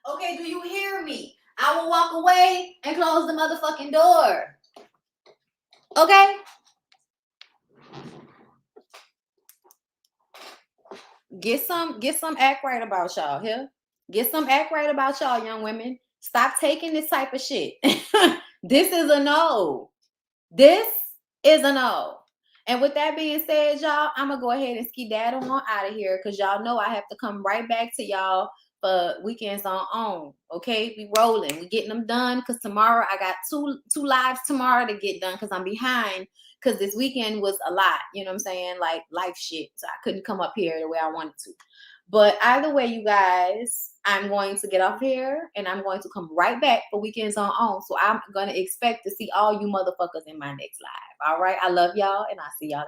Okay, do you hear me? I will walk away and close the motherfucking door. Okay? Get some act right about y'all here. Get some act right about y'all, young women. Stop taking this type of shit. This is a no. This is a no. And with that being said, y'all, I'm going to go ahead and skedaddle on out of here because y'all know I have to come right back to y'all for weekends on. Okay? We rolling. We getting them done because tomorrow I got two lives tomorrow to get done because I'm behind because this weekend was a lot. You know what I'm saying? Like life shit. So I couldn't come up here the way I wanted to. But either way, you guys, I'm going to get off here and I'm going to come right back for Weekends on. So I'm going to expect to see all you motherfuckers in my next live. All right. I love y'all and I'll see y'all.